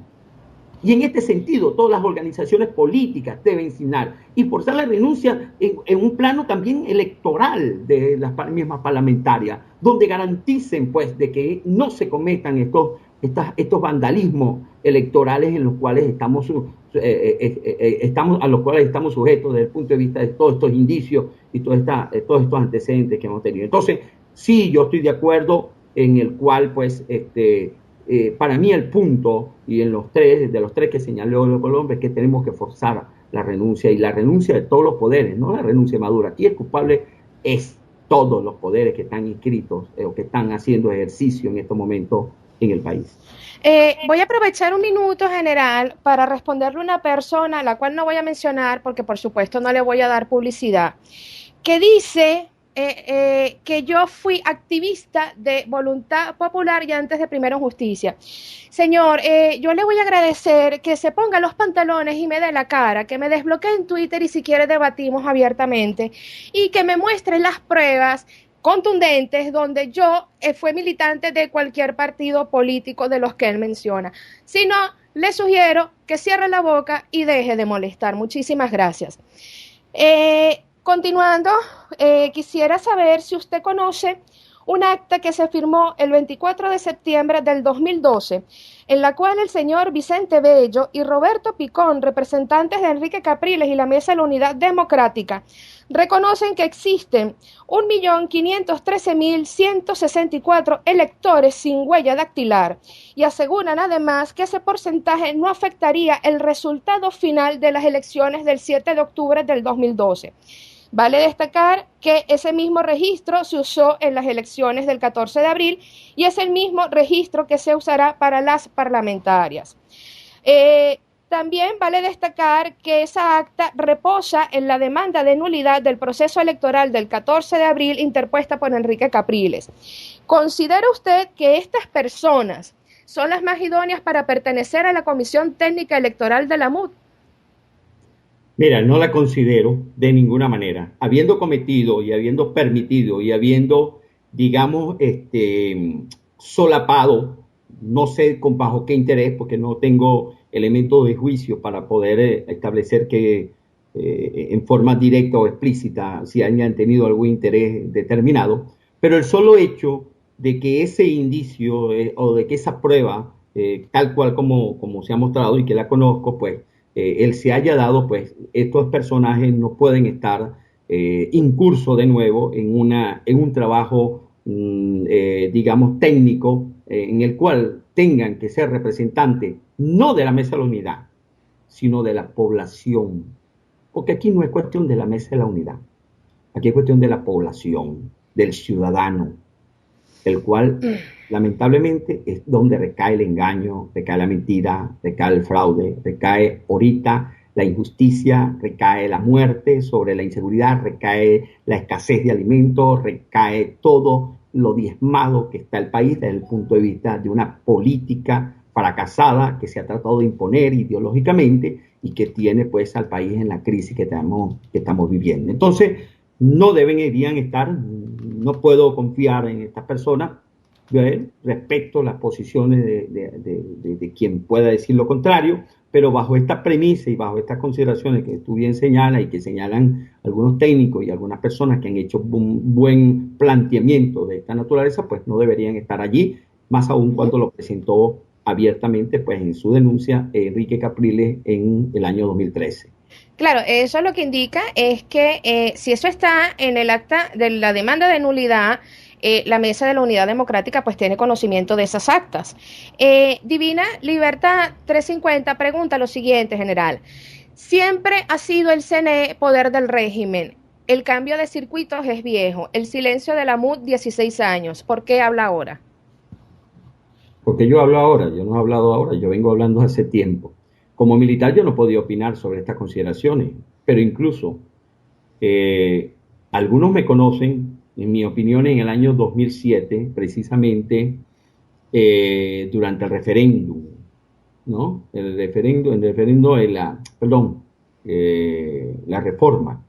Y en este sentido, todas las organizaciones políticas deben signar y forzar la renuncia en un plano también electoral de las mismas parlamentarias, donde garanticen pues de que no se cometan estos vandalismos electorales en los cuales estamos sujetos desde el punto de vista de todos estos indicios y todos estos antecedentes que hemos tenido. Entonces, sí, yo estoy de acuerdo en el cual pues para mí el punto, y de los tres que señaló Leopoldo, es que tenemos que forzar la renuncia, y la renuncia de todos los poderes, no la renuncia de Maduro. Aquí el culpable es todos los poderes que están inscritos o que están haciendo ejercicio en estos momentos en el país. Voy a aprovechar un minuto, general, para responderle a una persona, a la cual no voy a mencionar porque por supuesto no le voy a dar publicidad, que dice que yo fui activista de Voluntad Popular y antes de Primero en Justicia. Señor, yo le voy a agradecer que se ponga los pantalones y me dé la cara, que me desbloquee en Twitter y si quiere debatimos abiertamente, y que me muestre las pruebas contundentes donde yo fui militante de cualquier partido político de los que él menciona. Si no, le sugiero que cierre la boca y deje de molestar. Muchísimas gracias. Continuando, quisiera saber si usted conoce un acta que se firmó el 24 de septiembre del 2012, en la cual el señor Vicente Bello y Roberto Picón, representantes de Enrique Capriles y la Mesa de la Unidad Democrática, reconocen que existen 1.513.164 electores sin huella dactilar y aseguran además que ese porcentaje no afectaría el resultado final de las elecciones del 7 de octubre del 2012. Vale destacar que ese mismo registro se usó en las elecciones del 14 de abril y es el mismo registro que se usará para las parlamentarias. También vale destacar que esa acta reposa en la demanda de nulidad del proceso electoral del 14 de abril interpuesta por Enrique Capriles. ¿Considera usted que estas personas son las más idóneas para pertenecer a la Comisión Técnica Electoral de la MUD? Mira, no la considero de ninguna manera. Habiendo cometido y habiendo permitido y habiendo, digamos, solapado, no sé bajo qué interés, porque no tengo elementos de juicio para poder establecer que en forma directa o explícita si hayan tenido algún interés determinado, pero el solo hecho de que ese indicio o de que esa prueba, tal cual como se ha mostrado y que la conozco, pues, él se haya dado, pues estos personajes no pueden estar incurso de nuevo en un trabajo digamos, técnico, en el cual tengan que ser representantes no de la Mesa de la Unidad, sino de la población. Porque aquí no es cuestión de la Mesa de la Unidad, aquí es cuestión de la población, del ciudadano, el cual lamentablemente es donde recae el engaño, recae la mentira, recae el fraude, recae ahorita la injusticia, recae la muerte, sobre la inseguridad, recae la escasez de alimentos, recae todo lo diezmado que está el país desde el punto de vista de una política fracasada que se ha tratado de imponer ideológicamente y que tiene pues al país en la crisis que estamos viviendo. Entonces, no deberían estar, no puedo confiar en estas personas, respeto las posiciones de quien pueda decir lo contrario, pero bajo esta premisa y bajo estas consideraciones que tú bien señalas y que señalan algunos técnicos y algunas personas que han hecho un buen planteamiento de esta naturaleza, pues no deberían estar allí, más aún cuando lo presentó abiertamente pues en su denuncia Enrique Capriles en el año 2013. Claro, eso lo que indica es que si eso está en el acta de la demanda de nulidad, la Mesa de la Unidad Democrática pues tiene conocimiento de esas actas. Divina Libertad 350 pregunta lo siguiente, general. Siempre ha sido el CNE poder del régimen. El cambio de circuitos es viejo. El silencio de la MUD 16 años. ¿Por qué habla ahora? Porque yo hablo ahora, yo no he hablado ahora, yo vengo hablando hace tiempo. Como militar yo no podía opinar sobre estas consideraciones, pero incluso algunos me conocen, en mi opinión, en el año 2007, precisamente durante el referéndum, ¿no? El referéndum de la reforma.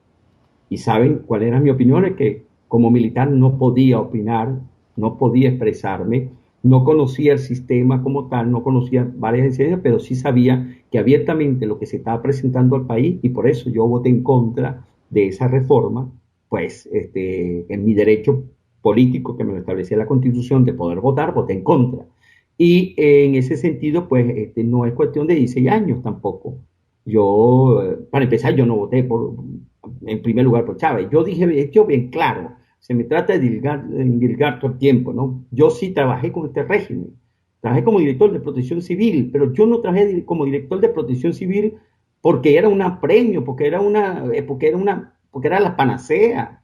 Y saben cuál era mi opinión, es que como militar no podía opinar, no podía expresarme, no conocía el sistema como tal, no conocía varias incidencias, pero sí sabía que abiertamente lo que se estaba presentando al país, y por eso yo voté en contra de esa reforma, pues en mi derecho político que me lo establecía la Constitución de poder votar, voté en contra. Y en ese sentido, pues no es cuestión de 16 años tampoco. Yo, para empezar, yo no voté en primer lugar por Chávez. Yo dije, hecho bien claro, se me trata de dilgar todo el tiempo, ¿no? Yo sí trabajé con este régimen, trabajé como director de protección civil, pero yo no trabajé como director de protección civil porque era un premio, porque era la panacea.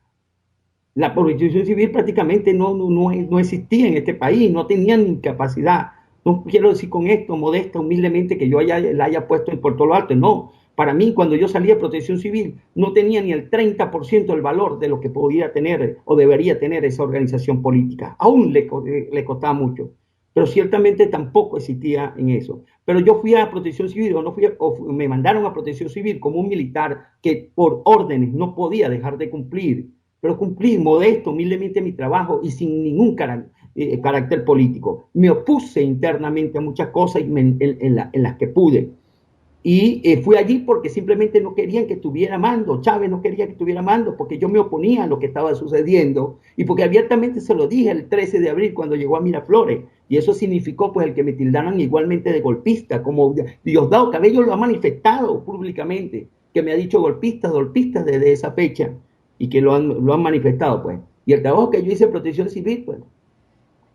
La protección civil prácticamente no existía en este país, no tenían ni capacidad. No quiero decir con esto, modesta, humildemente, que yo la haya puesto por todo lo alto, no. Para mí, cuando yo salí de protección civil, no tenía ni el 30% del valor de lo que podía tener o debería tener esa organización política. Aún le costaba mucho, pero ciertamente tampoco existía en eso. Pero yo fui a protección civil o me mandaron a protección civil como un militar que por órdenes no podía dejar de cumplir, pero cumplí modesto, humildemente mi trabajo y sin ningún carácter político. Me opuse internamente a muchas cosas en las que pude. Y fui allí porque simplemente no querían que estuviera mando. Chávez no quería que estuviera mando porque yo me oponía a lo que estaba sucediendo y porque abiertamente se lo dije el 13 de abril cuando llegó a Miraflores. Y eso significó pues el que me tildaran igualmente de golpista, como Diosdado Cabello lo ha manifestado públicamente, que me ha dicho golpistas desde esa fecha y que lo han manifestado pues. Y el trabajo que yo hice en protección civil, pues,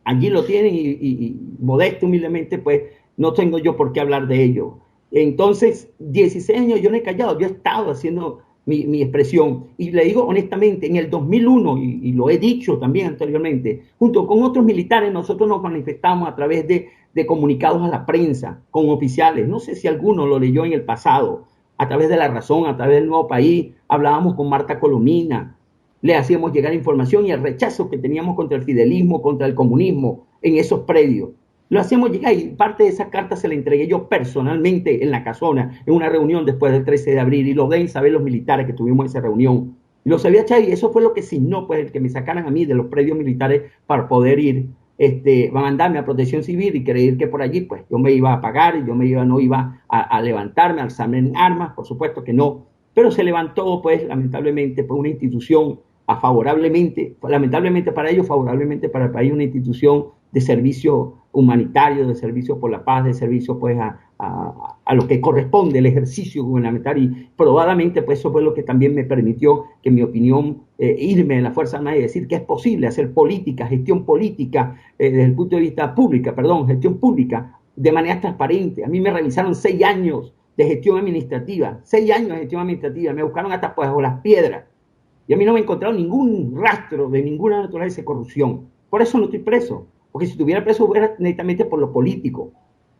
allí lo tienen y modesto, humildemente, pues, no tengo yo por qué hablar de ello. Entonces, 16 años yo no he callado, yo he estado haciendo mi expresión. Y le digo honestamente, en el 2001, y lo he dicho también anteriormente, junto con otros militares, nosotros nos manifestamos a través de comunicados a la prensa, con oficiales. No sé si alguno lo leyó en el pasado, a través de La Razón, a través del Nuevo País. Hablábamos con Marta Colomina, le hacíamos llegar información y el rechazo que teníamos contra el fidelismo, contra el comunismo en esos predios. Lo hacíamos llegar y parte de esa carta se la entregué yo personalmente en la casona, en una reunión después del 13 de abril, y lo deben saber los militares que tuvimos en esa reunión. Y lo sabía Chávez, y eso fue lo que signó, pues, el que me sacaran a mí de los predios militares para poder ir, a mandarme a protección civil y creer que por allí, pues, yo me iba a pagar y no iba a levantarme, a alzarme en armas, por supuesto que no. Pero se levantó, pues, lamentablemente, por una institución lamentablemente para ellos, favorablemente para el país, una institución de servicio humanitario, de servicio por la paz, de servicio pues a lo que corresponde el ejercicio gubernamental, y probadamente pues eso fue lo que también me permitió que mi opinión irme en la Fuerza Armada y decir que es posible hacer política, gestión política desde el punto de vista gestión pública de manera transparente. A mí me revisaron 6 años de gestión administrativa, 6 años de gestión administrativa, me buscaron hasta pues bajo las piedras y a mí no me encontraron ningún rastro de ninguna naturaleza de corrupción. Por eso no estoy preso, porque si estuviera preso fuera netamente por lo político.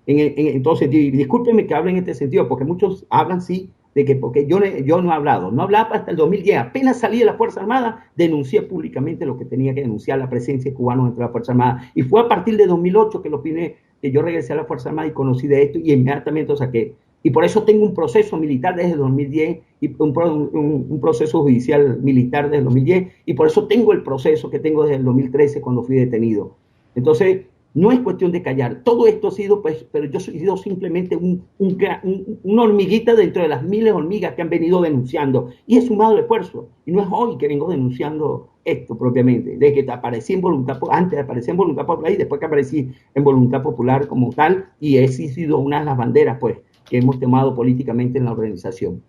Entonces, discúlpenme que hable en este sentido, porque muchos hablan, sí, de que porque yo no he hablado. No hablaba hasta el 2010. Apenas salí de la Fuerza Armada, denuncié públicamente lo que tenía que denunciar, la presencia de cubanos dentro de la Fuerza Armada. Y fue a partir de 2008 que lo opiné, que yo regresé a la Fuerza Armada y conocí de esto y inmediatamente lo saqué. Y por eso tengo un proceso militar desde 2010 y un proceso judicial militar desde el 2010, y por eso tengo el proceso que tengo desde el 2013 cuando fui detenido. Entonces, no es cuestión de callar. Todo esto ha sido, pues, pero yo he sido simplemente una hormiguita dentro de las miles de hormigas que han venido denunciando. Y he sumado el esfuerzo. Y no es hoy que vengo denunciando esto propiamente. Desde que aparecí en antes de aparecer en Voluntad Popular y después que aparecí en Voluntad Popular como tal. Y he sido una de las banderas, pues, que hemos tomado políticamente en la organización.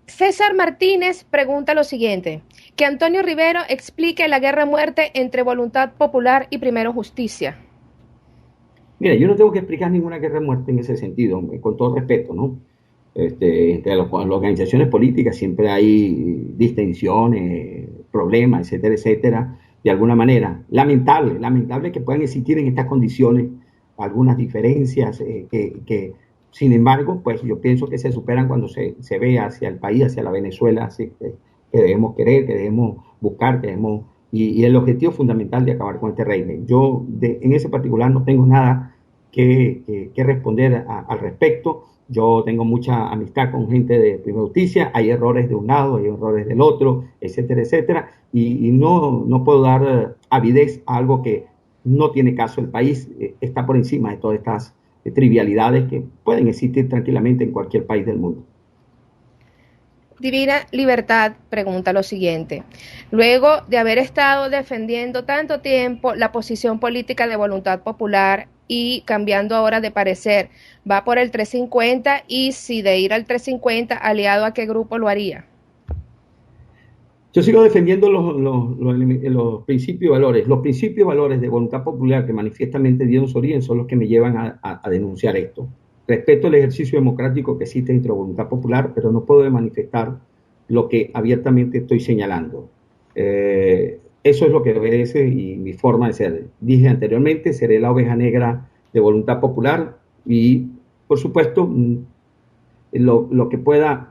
César Martínez pregunta lo siguiente: que Antonio Rivero explique la guerra a muerte entre Voluntad Popular y Primero Justicia. Mira, yo no tengo que explicar ninguna guerra a muerte en ese sentido, con todo respeto, ¿no? Entre las organizaciones políticas siempre hay distensiones, problemas, etcétera, etcétera, de alguna manera. Lamentable que puedan existir en estas condiciones algunas diferencias que sin embargo, pues yo pienso que se superan cuando se ve hacia el país, hacia la Venezuela, así que debemos querer, que debemos buscar, y el objetivo fundamental de acabar con este régimen. Yo en ese particular no tengo nada que responder al respecto. Yo tengo mucha amistad con gente de Primera Justicia, hay errores de un lado, hay errores del otro, etcétera, etcétera, y no puedo dar avidez a algo que no tiene caso. El país está por encima de todas estas trivialidades que pueden existir tranquilamente en cualquier país del mundo. Divina Libertad pregunta lo siguiente: luego de haber estado defendiendo tanto tiempo la posición política de Voluntad Popular y cambiando ahora de parecer, ¿va por el 350? Y si de ir al 350, ¿aliado a qué grupo lo haría? Yo sigo defendiendo los principios y valores. Los principios y valores de Voluntad Popular que manifiestamente dieron su origen son los que me llevan a denunciar esto. Respeto el ejercicio democrático que existe dentro de Voluntad Popular, pero no puedo manifestar lo que abiertamente estoy señalando. Eso es lo que obedece y mi forma de ser. Dije anteriormente, seré la oveja negra de Voluntad Popular y, por supuesto, lo que pueda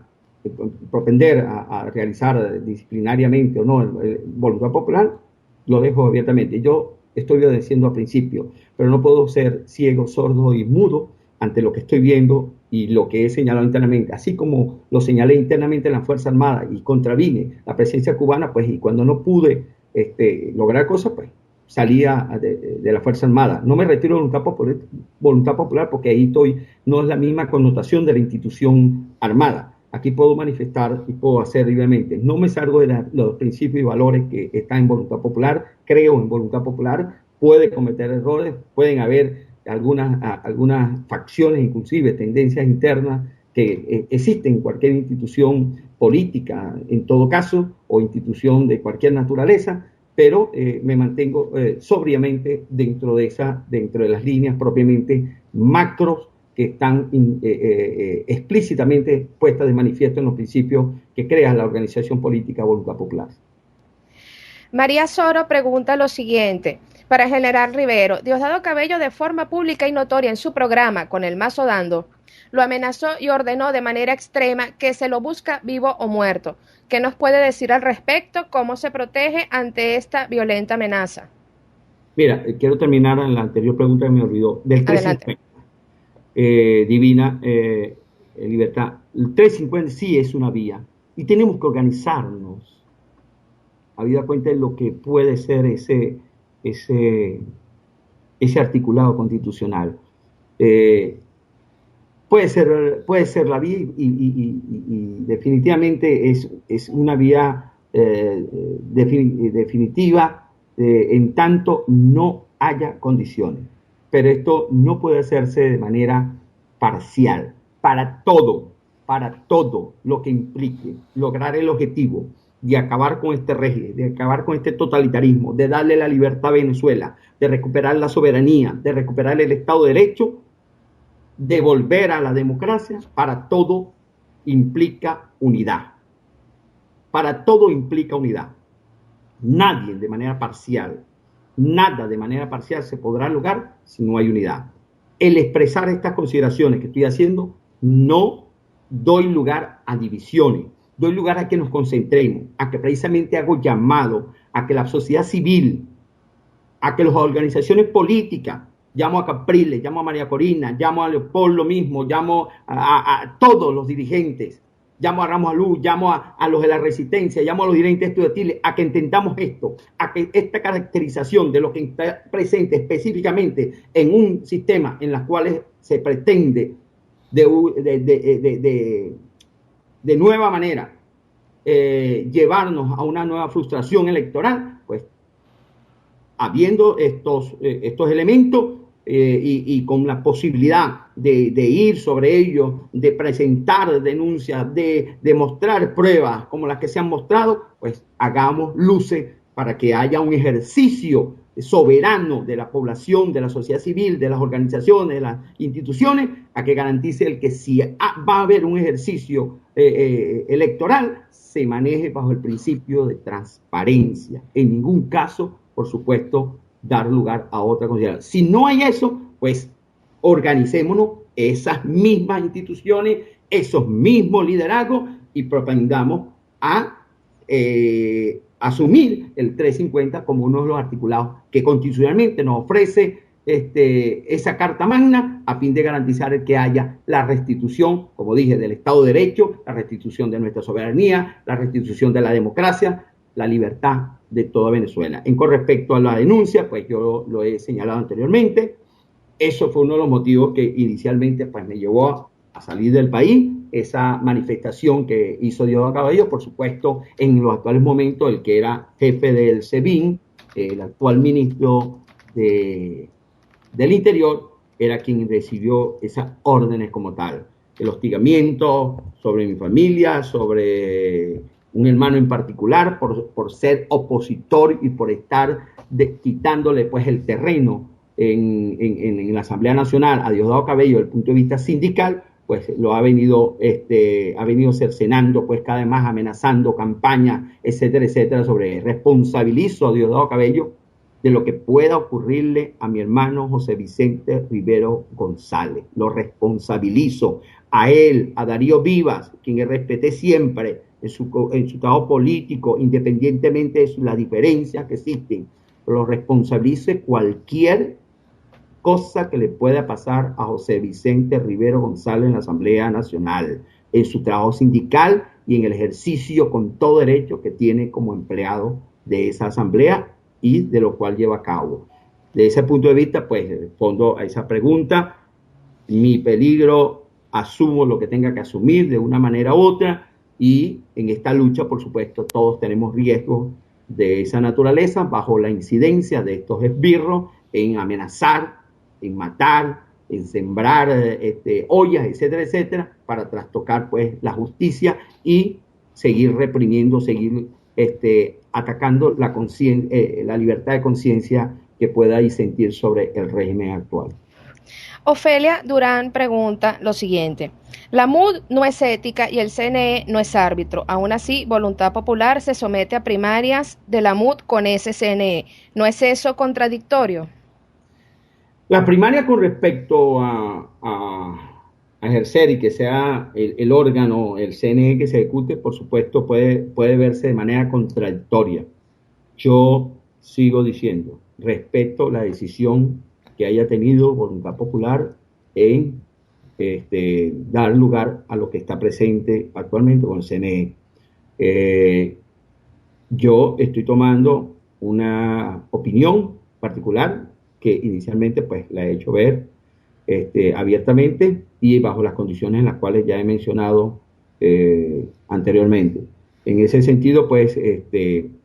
propender a realizar disciplinariamente o no Voluntad Popular, lo dejo abiertamente. Yo estoy obedeciendo a principio, pero no puedo ser ciego, sordo y mudo ante lo que estoy viendo y lo que he señalado internamente. Así como lo señalé internamente en la Fuerza Armada y contravine la presencia cubana, pues, y cuando no pude lograr cosas, pues salía de la Fuerza Armada. No me retiro de Voluntad Popular porque ahí no es la misma connotación de la institución armada. Aquí puedo manifestar y puedo hacer libremente. No me salgo de los principios y valores que están en Voluntad Popular. Creo en Voluntad Popular. Puede cometer errores, pueden haber algunas facciones, inclusive tendencias internas que existen en cualquier institución política, en todo caso, o institución de cualquier naturaleza, pero me mantengo sobriamente dentro de las líneas propiamente macros que están explícitamente puestas de manifiesto en los principios que crea la organización política Voluntad Popular. María Soro pregunta lo siguiente: para el general Rivero, Diosdado Cabello, de forma pública y notoria en su programa Con el Mazo Dando, lo amenazó y ordenó de manera extrema que se lo busca vivo o muerto. ¿Qué nos puede decir al respecto? ¿Cómo se protege ante esta violenta amenaza? Mira, quiero terminar en la anterior pregunta que me olvidó. Del 350, Divina Libertad. El 350 sí es una vía y tenemos que organizarnos habida cuenta de lo que puede ser ese articulado constitucional. Puede ser la vía y definitivamente es una vía definitiva en tanto no haya condiciones. pero esto no puede hacerse de manera parcial. Para todo lo que implique lograr el objetivo de acabar con este régimen, de acabar con este totalitarismo, de darle la libertad a Venezuela, de recuperar la soberanía, de recuperar el Estado de Derecho, de volver a la democracia, para todo implica unidad. Para todo implica unidad. Nadie de manera parcial, nada de manera parcial se podrá lograr si no hay unidad. El expresar estas consideraciones que estoy haciendo, no doy lugar a divisiones, doy lugar a que nos concentremos, a que precisamente hago llamado a que la sociedad civil, a que las organizaciones políticas, llamo a Capriles, llamo a María Corina, llamo a Leopoldo mismo, llamo a todos los dirigentes, llamo a Ramos Alú, llamo a los de la Resistencia, llamo a los dirigentes estudiantiles, a que entendamos esto, a que esta caracterización de lo que está presente específicamente en un sistema en el cual se pretende de nueva manera llevarnos a una nueva frustración electoral, pues habiendo estos elementos y con la posibilidad de ir sobre ellos, de presentar denuncias, de mostrar pruebas como las que se han mostrado, pues hagamos luces para que haya un ejercicio soberano de la población, de la sociedad civil, de las organizaciones, de las instituciones, a que garantice el que si va a haber un ejercicio electoral, se maneje bajo el principio de transparencia. En ningún caso, por supuesto, dar lugar a otra consideración. Si no hay eso, pues organicémonos esas mismas instituciones, esos mismos liderazgos y propendamos a asumir el 350 como uno de los articulados que constitucionalmente nos ofrece esa carta magna a fin de garantizar que haya la restitución, como dije, del Estado de Derecho, la restitución de nuestra soberanía, la restitución de la democracia, la libertad de toda Venezuela. Con respecto a la denuncia, pues yo lo he señalado anteriormente, eso fue uno de los motivos que inicialmente pues, me llevó a salir del país, esa manifestación que hizo Diosdado Cabello, por supuesto, en los actuales momentos, el que era jefe del SEBIN, el actual ministro del Interior, era quien recibió esas órdenes como tal. El hostigamiento sobre mi familia, sobre un hermano en particular, por ser opositor y por estar quitándole pues, el terreno en la Asamblea Nacional a Diosdado Cabello desde el punto de vista sindical, pues lo ha venido cercenando, pues cada vez más amenazando campañas, etcétera, etcétera, sobre responsabilizo a Diosdado Cabello de lo que pueda ocurrirle a mi hermano José Vicente Rivero González. Lo responsabilizo a él, a Darío Vivas, quien respeté siempre en su trabajo político, independientemente de las diferencias que existen. Lo responsabilice cualquier cosa que le pueda pasar a José Vicente Rivero González en la Asamblea Nacional, en su trabajo sindical y en el ejercicio con todo derecho que tiene como empleado de esa asamblea y de lo cual lleva a cabo. De ese punto de vista, pues respondo a esa pregunta. Mi peligro, asumo lo que tenga que asumir de una manera u otra, y en esta lucha, por supuesto, todos tenemos riesgos de esa naturaleza bajo la incidencia de estos esbirros en amenazar, en matar, en sembrar ollas, etcétera, etcétera, para trastocar pues la justicia y seguir reprimiendo, seguir atacando la libertad de conciencia que pueda disentir sobre el régimen actual. Ofelia Durán pregunta lo siguiente: la MUD no es ética y el CNE no es árbitro. Aún así, Voluntad Popular se somete a primarias de la MUD con ese CNE. ¿No es eso contradictorio? La primaria con respecto a ejercer y que sea el órgano, el CNE que se ejecute, por supuesto puede verse de manera contradictoria. Yo sigo diciendo, respeto la decisión que haya tenido Voluntad Popular en dar lugar a lo que está presente actualmente con el CNE. Yo estoy tomando una opinión particular que inicialmente pues la he hecho ver abiertamente y bajo las condiciones en las cuales ya he mencionado anteriormente. En ese sentido, pues,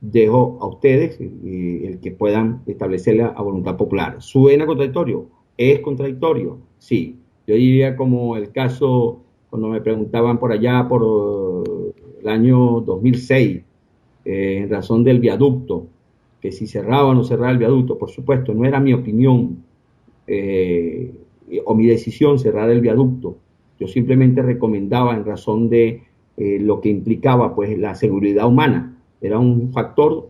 dejo a ustedes el que puedan establecerla a Voluntad Popular. ¿Suena contradictorio? ¿Es contradictorio? Sí. Yo diría como el caso cuando me preguntaban por allá por el año 2006, en razón del viaducto, que si cerraba o no cerraba el viaducto. Por supuesto, no era mi opinión eh, o mi decisión cerrar el viaducto. Yo simplemente recomendaba en razón de lo que implicaba pues la seguridad humana. Era un factor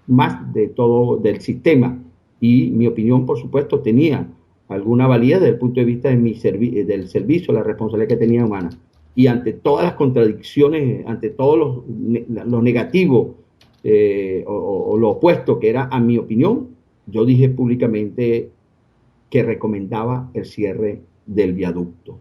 más de todo del sistema y mi opinión, por supuesto, tenía alguna valía desde el punto de vista de del servicio, la responsabilidad que tenía humana. Y ante todas las contradicciones, ante todos los negativos o lo opuesto que era a mi opinión, yo dije públicamente que recomendaba el cierre del viaducto.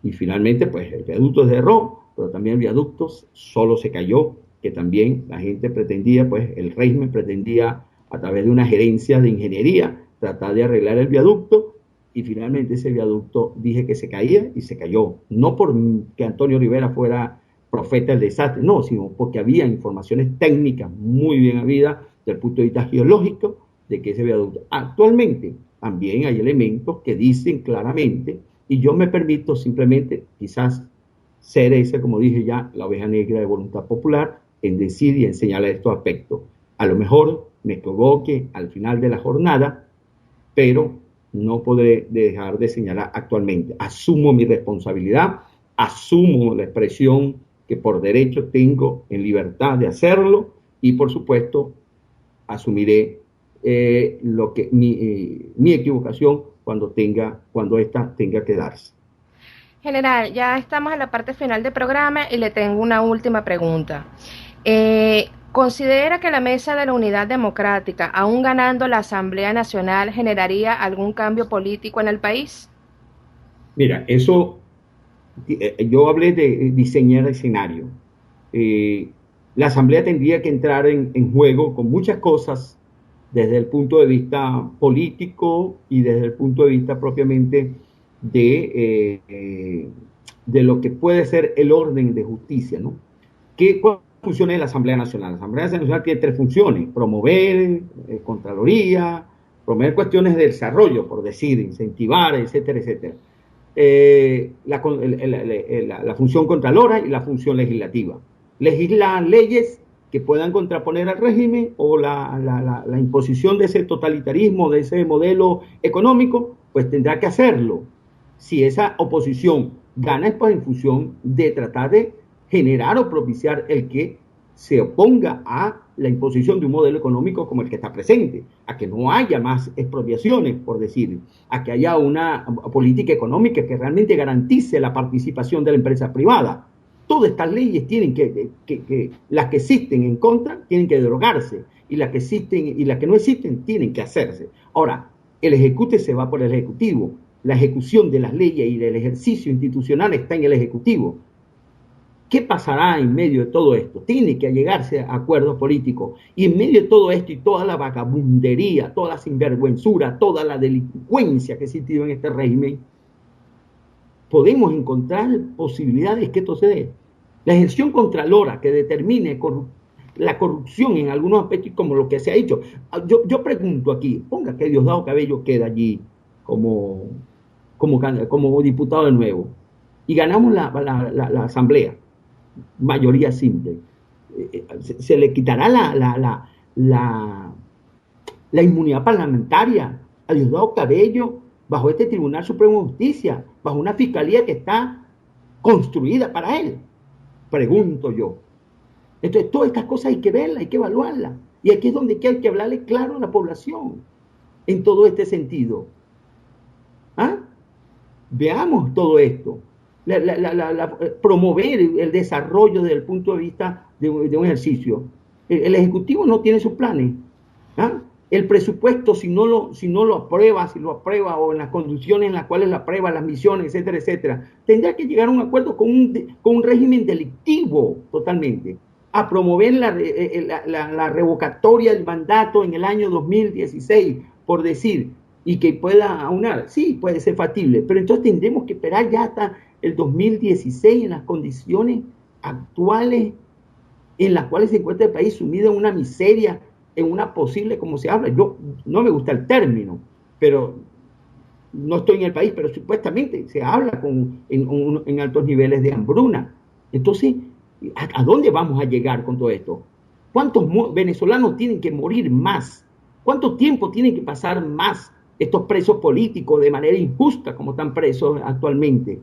Y finalmente, pues el viaducto se cerró, pero también el viaducto solo se cayó, que también la gente pretendía, pues el régimen pretendía a través de una gerencia de ingeniería tratar de arreglar el viaducto y finalmente ese viaducto dije que se caía y se cayó. No porque Antonio Rivera fuera profeta del desastre, no, sino porque había informaciones técnicas muy bien habidas desde el punto de vista geológico de que ese viaducto actualmente también hay elementos que dicen claramente y yo me permito simplemente quizás ser ese, como dije ya, la oveja negra de voluntad popular en decir y en señalar estos aspectos. A lo mejor me equivoque al final de la jornada, pero no podré dejar de señalar actualmente. Asumo mi responsabilidad, asumo la expresión que por derecho tengo en libertad de hacerlo y por supuesto asumiré mi equivocación cuando esta tenga que darse. General, ya estamos en la parte final del programa y le tengo una última pregunta. ¿Considera que la Mesa de la Unidad Democrática, aún ganando la Asamblea Nacional, generaría algún cambio político en el país? Mira, eso, yo hablé de diseñar escenario. La Asamblea tendría que entrar en juego con muchas cosas desde el punto de vista político y desde el punto de vista propiamente de lo que puede ser el orden de justicia, ¿no? ¿Cuáles funciones de la Asamblea Nacional? La Asamblea Nacional tiene tres funciones: promover Contraloría, promover cuestiones de desarrollo, por decir, incentivar, etcétera, etcétera. La función contralora y la función legislativa. Legislar leyes que puedan contraponer al régimen o la imposición de ese totalitarismo, de ese modelo económico, pues tendrá que hacerlo. Si esa oposición gana es pues en función de tratar de generar o propiciar el que se oponga a la imposición de un modelo económico como el que está presente, a que no haya más expropiaciones, por decir, a que haya una política económica que realmente garantice la participación de la empresa privada. Todas estas leyes tienen las que existen en contra, tienen que derogarse, y las que existen y las que no existen tienen que hacerse. Ahora, el ejecute se va por el Ejecutivo, la ejecución de las leyes y del ejercicio institucional está en el Ejecutivo. ¿Qué pasará en medio de todo esto? Tiene que llegarse a acuerdos políticos. Y en medio de todo esto y toda la vagabundería, toda la sinvergüenzura, toda la delincuencia que ha existido en este régimen, podemos encontrar posibilidades que esto se dé. La ejerción contralora que determine la corrupción en algunos aspectos como lo que se ha hecho. Yo pregunto aquí, ponga que Diosdado Cabello queda allí como diputado de nuevo y ganamos la asamblea, mayoría simple. Se le quitará la inmunidad parlamentaria a Diosdado Cabello bajo este Tribunal Supremo de Justicia, bajo una fiscalía que está construida para él. Pregunto yo. Entonces, todas estas cosas hay que verlas, hay que evaluarlas. Y aquí es donde hay que hablarle claro a la población en todo este sentido. ¿Ah? Veamos todo esto. Promover el desarrollo desde el punto de vista de un ejercicio. El Ejecutivo no tiene sus planes. ¿Ah? El presupuesto, si no lo aprueba o en las condiciones en las cuales lo aprueba, las misiones, etcétera, etcétera, tendrá que llegar a un acuerdo con un régimen delictivo totalmente, a promover la revocatoria del mandato en el año 2016, por decir, y que pueda aunar. Sí, puede ser factible, pero entonces tendremos que esperar ya hasta el 2016 en las condiciones actuales en las cuales se encuentra el país sumido en una miseria, en una posible, como se habla, yo no me gusta el término, pero no estoy en el país, pero supuestamente se habla en altos niveles de hambruna. Entonces, ¿a dónde vamos a llegar con todo esto? ¿Cuántos venezolanos tienen que morir más? ¿Cuánto tiempo tienen que pasar más estos presos políticos de manera injusta como están presos actualmente?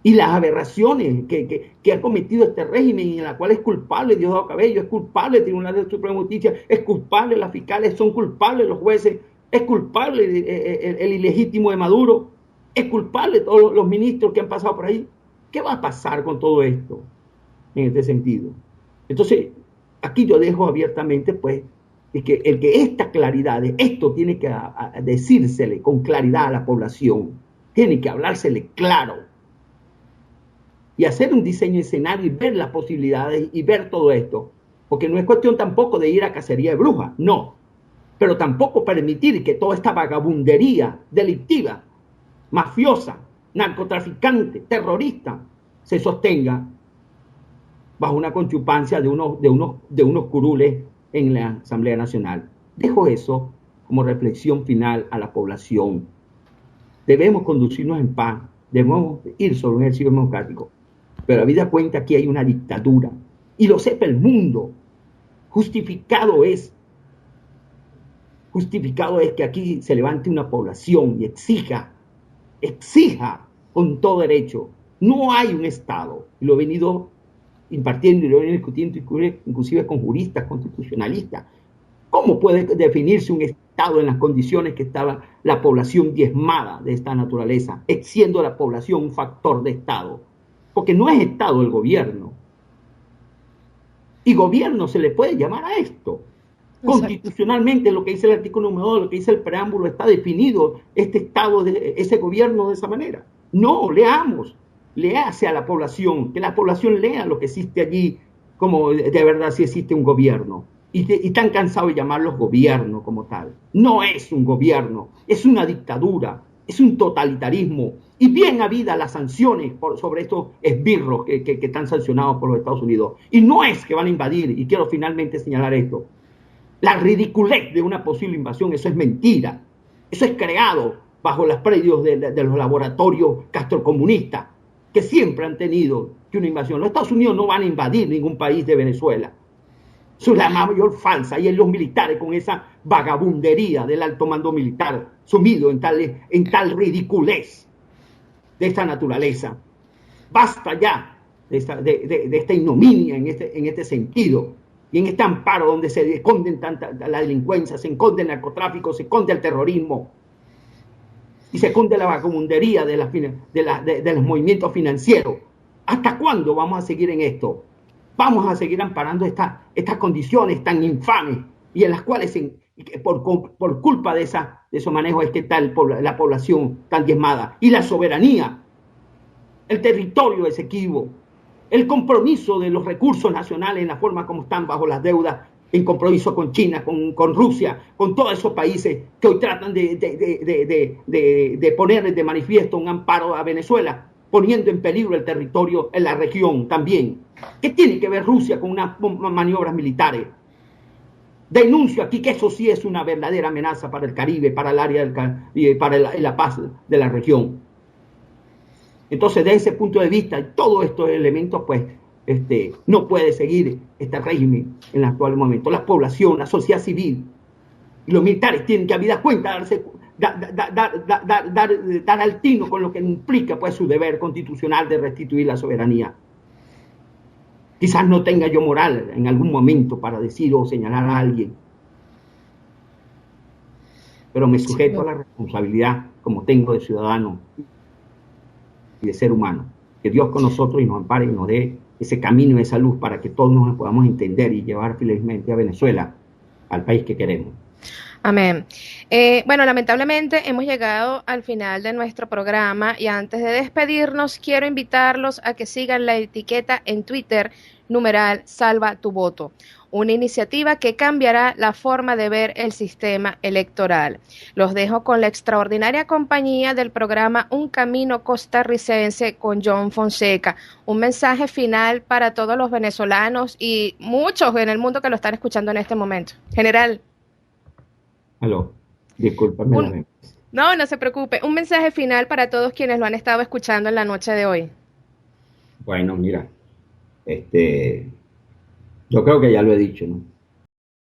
Y las aberraciones que ha cometido este régimen, en la cual es culpable Diosdado Cabello, es culpable el Tribunal de Suprema Justicia, es culpable las fiscales, son culpables los jueces, es culpable el ilegítimo de Maduro, es culpable todos los ministros que han pasado por ahí. ¿Qué va a pasar con todo esto en este sentido? Entonces, aquí yo dejo abiertamente, pues, el que esta claridad, esto tiene que decírsele con claridad a la población, tiene que hablársele claro, y hacer un diseño de escenario y ver las posibilidades y ver todo esto, porque no es cuestión tampoco de ir a cacería de brujas, no, pero tampoco permitir que toda esta vagabundería delictiva, mafiosa, narcotraficante, terrorista, se sostenga bajo una conchupancia de unos curules en la Asamblea Nacional. Dejo eso como reflexión final a la población. Debemos conducirnos en paz, debemos ir sobre un ejercicio democrático, pero habida cuenta que hay una dictadura, y lo sepa el mundo. Justificado es que aquí se levante una población y exija con todo derecho. No hay un Estado, y lo he venido impartiendo y lo he venido discutiendo inclusive con juristas constitucionalistas. ¿Cómo puede definirse un Estado en las condiciones que estaba la población diezmada de esta naturaleza, siendo la población un factor de Estado? Porque no es Estado el gobierno. Y gobierno se le puede llamar a esto. Exacto. Constitucionalmente, lo que dice el artículo número 2, lo que dice el preámbulo, está definido este Estado, ese gobierno de esa manera. No, leamos, léase a la población, que la población lea lo que existe allí, como de verdad si existe un gobierno. Y están cansados de llamarlos gobierno como tal. No es un gobierno, es una dictadura, es un totalitarismo. Y bien habidas las sanciones sobre estos esbirros que están sancionados por los Estados Unidos. Y no es que van a invadir, y quiero finalmente señalar esto, la ridiculez de una posible invasión, eso es mentira. Eso es creado bajo los predios de los laboratorios castrocomunistas, que siempre han tenido que una invasión. Los Estados Unidos no van a invadir ningún país de Venezuela. Eso es la mayor falsa, y en los militares con esa vagabundería del alto mando militar, sumido en tal ridiculez de esta naturaleza. Basta ya de esta ignominia en este sentido, y en este amparo donde se esconden la delincuencia, se esconde el narcotráfico, se esconde el terrorismo, y se esconde la vagabundería de los movimientos financieros. ¿Hasta cuándo vamos a seguir en esto? Vamos a seguir amparando estas condiciones tan infames, y en las cuales por culpa de esos manejos es que está la población tan diezmada, y la soberanía, el territorio exequivo, el compromiso de los recursos nacionales en la forma como están bajo las deudas, en compromiso con China, con Rusia, con todos esos países que hoy tratan de poner de manifiesto un amparo a Venezuela, poniendo en peligro el territorio en la región también. ¿Qué tiene que ver Rusia con unas maniobras militares? Denuncio aquí que eso sí es una verdadera amenaza para el Caribe, para el área para la paz de la región. Entonces, desde ese punto de vista, todos estos elementos, pues, no puede seguir este régimen en el actual momento. La población, la sociedad civil y los militares tienen que, habida cuenta, dar al tino con lo que implica, pues, su deber constitucional de restituir la soberanía. Quizás no tenga yo moral en algún momento para decir o señalar a alguien, pero me sujeto a la responsabilidad como tengo de ciudadano y de ser humano. Que Dios con nosotros y nos ampare y nos dé ese camino, esa luz para que todos nos podamos entender y llevar felizmente a Venezuela al país que queremos. Amén. Bueno, lamentablemente hemos llegado al final de nuestro programa, y antes de despedirnos quiero invitarlos a que sigan la etiqueta en Twitter #Salva tu voto, una iniciativa que cambiará la forma de ver el sistema electoral. Los dejo con la extraordinaria compañía del programa Un Camino Costarricense con John Fonseca. Un mensaje final para todos los venezolanos y muchos en el mundo que lo están escuchando en este momento. General. Aló, discúlpame. No, no se preocupe. Un mensaje final para todos quienes lo han estado escuchando en la noche de hoy. Bueno, mira, yo creo que ya lo he dicho, ¿no?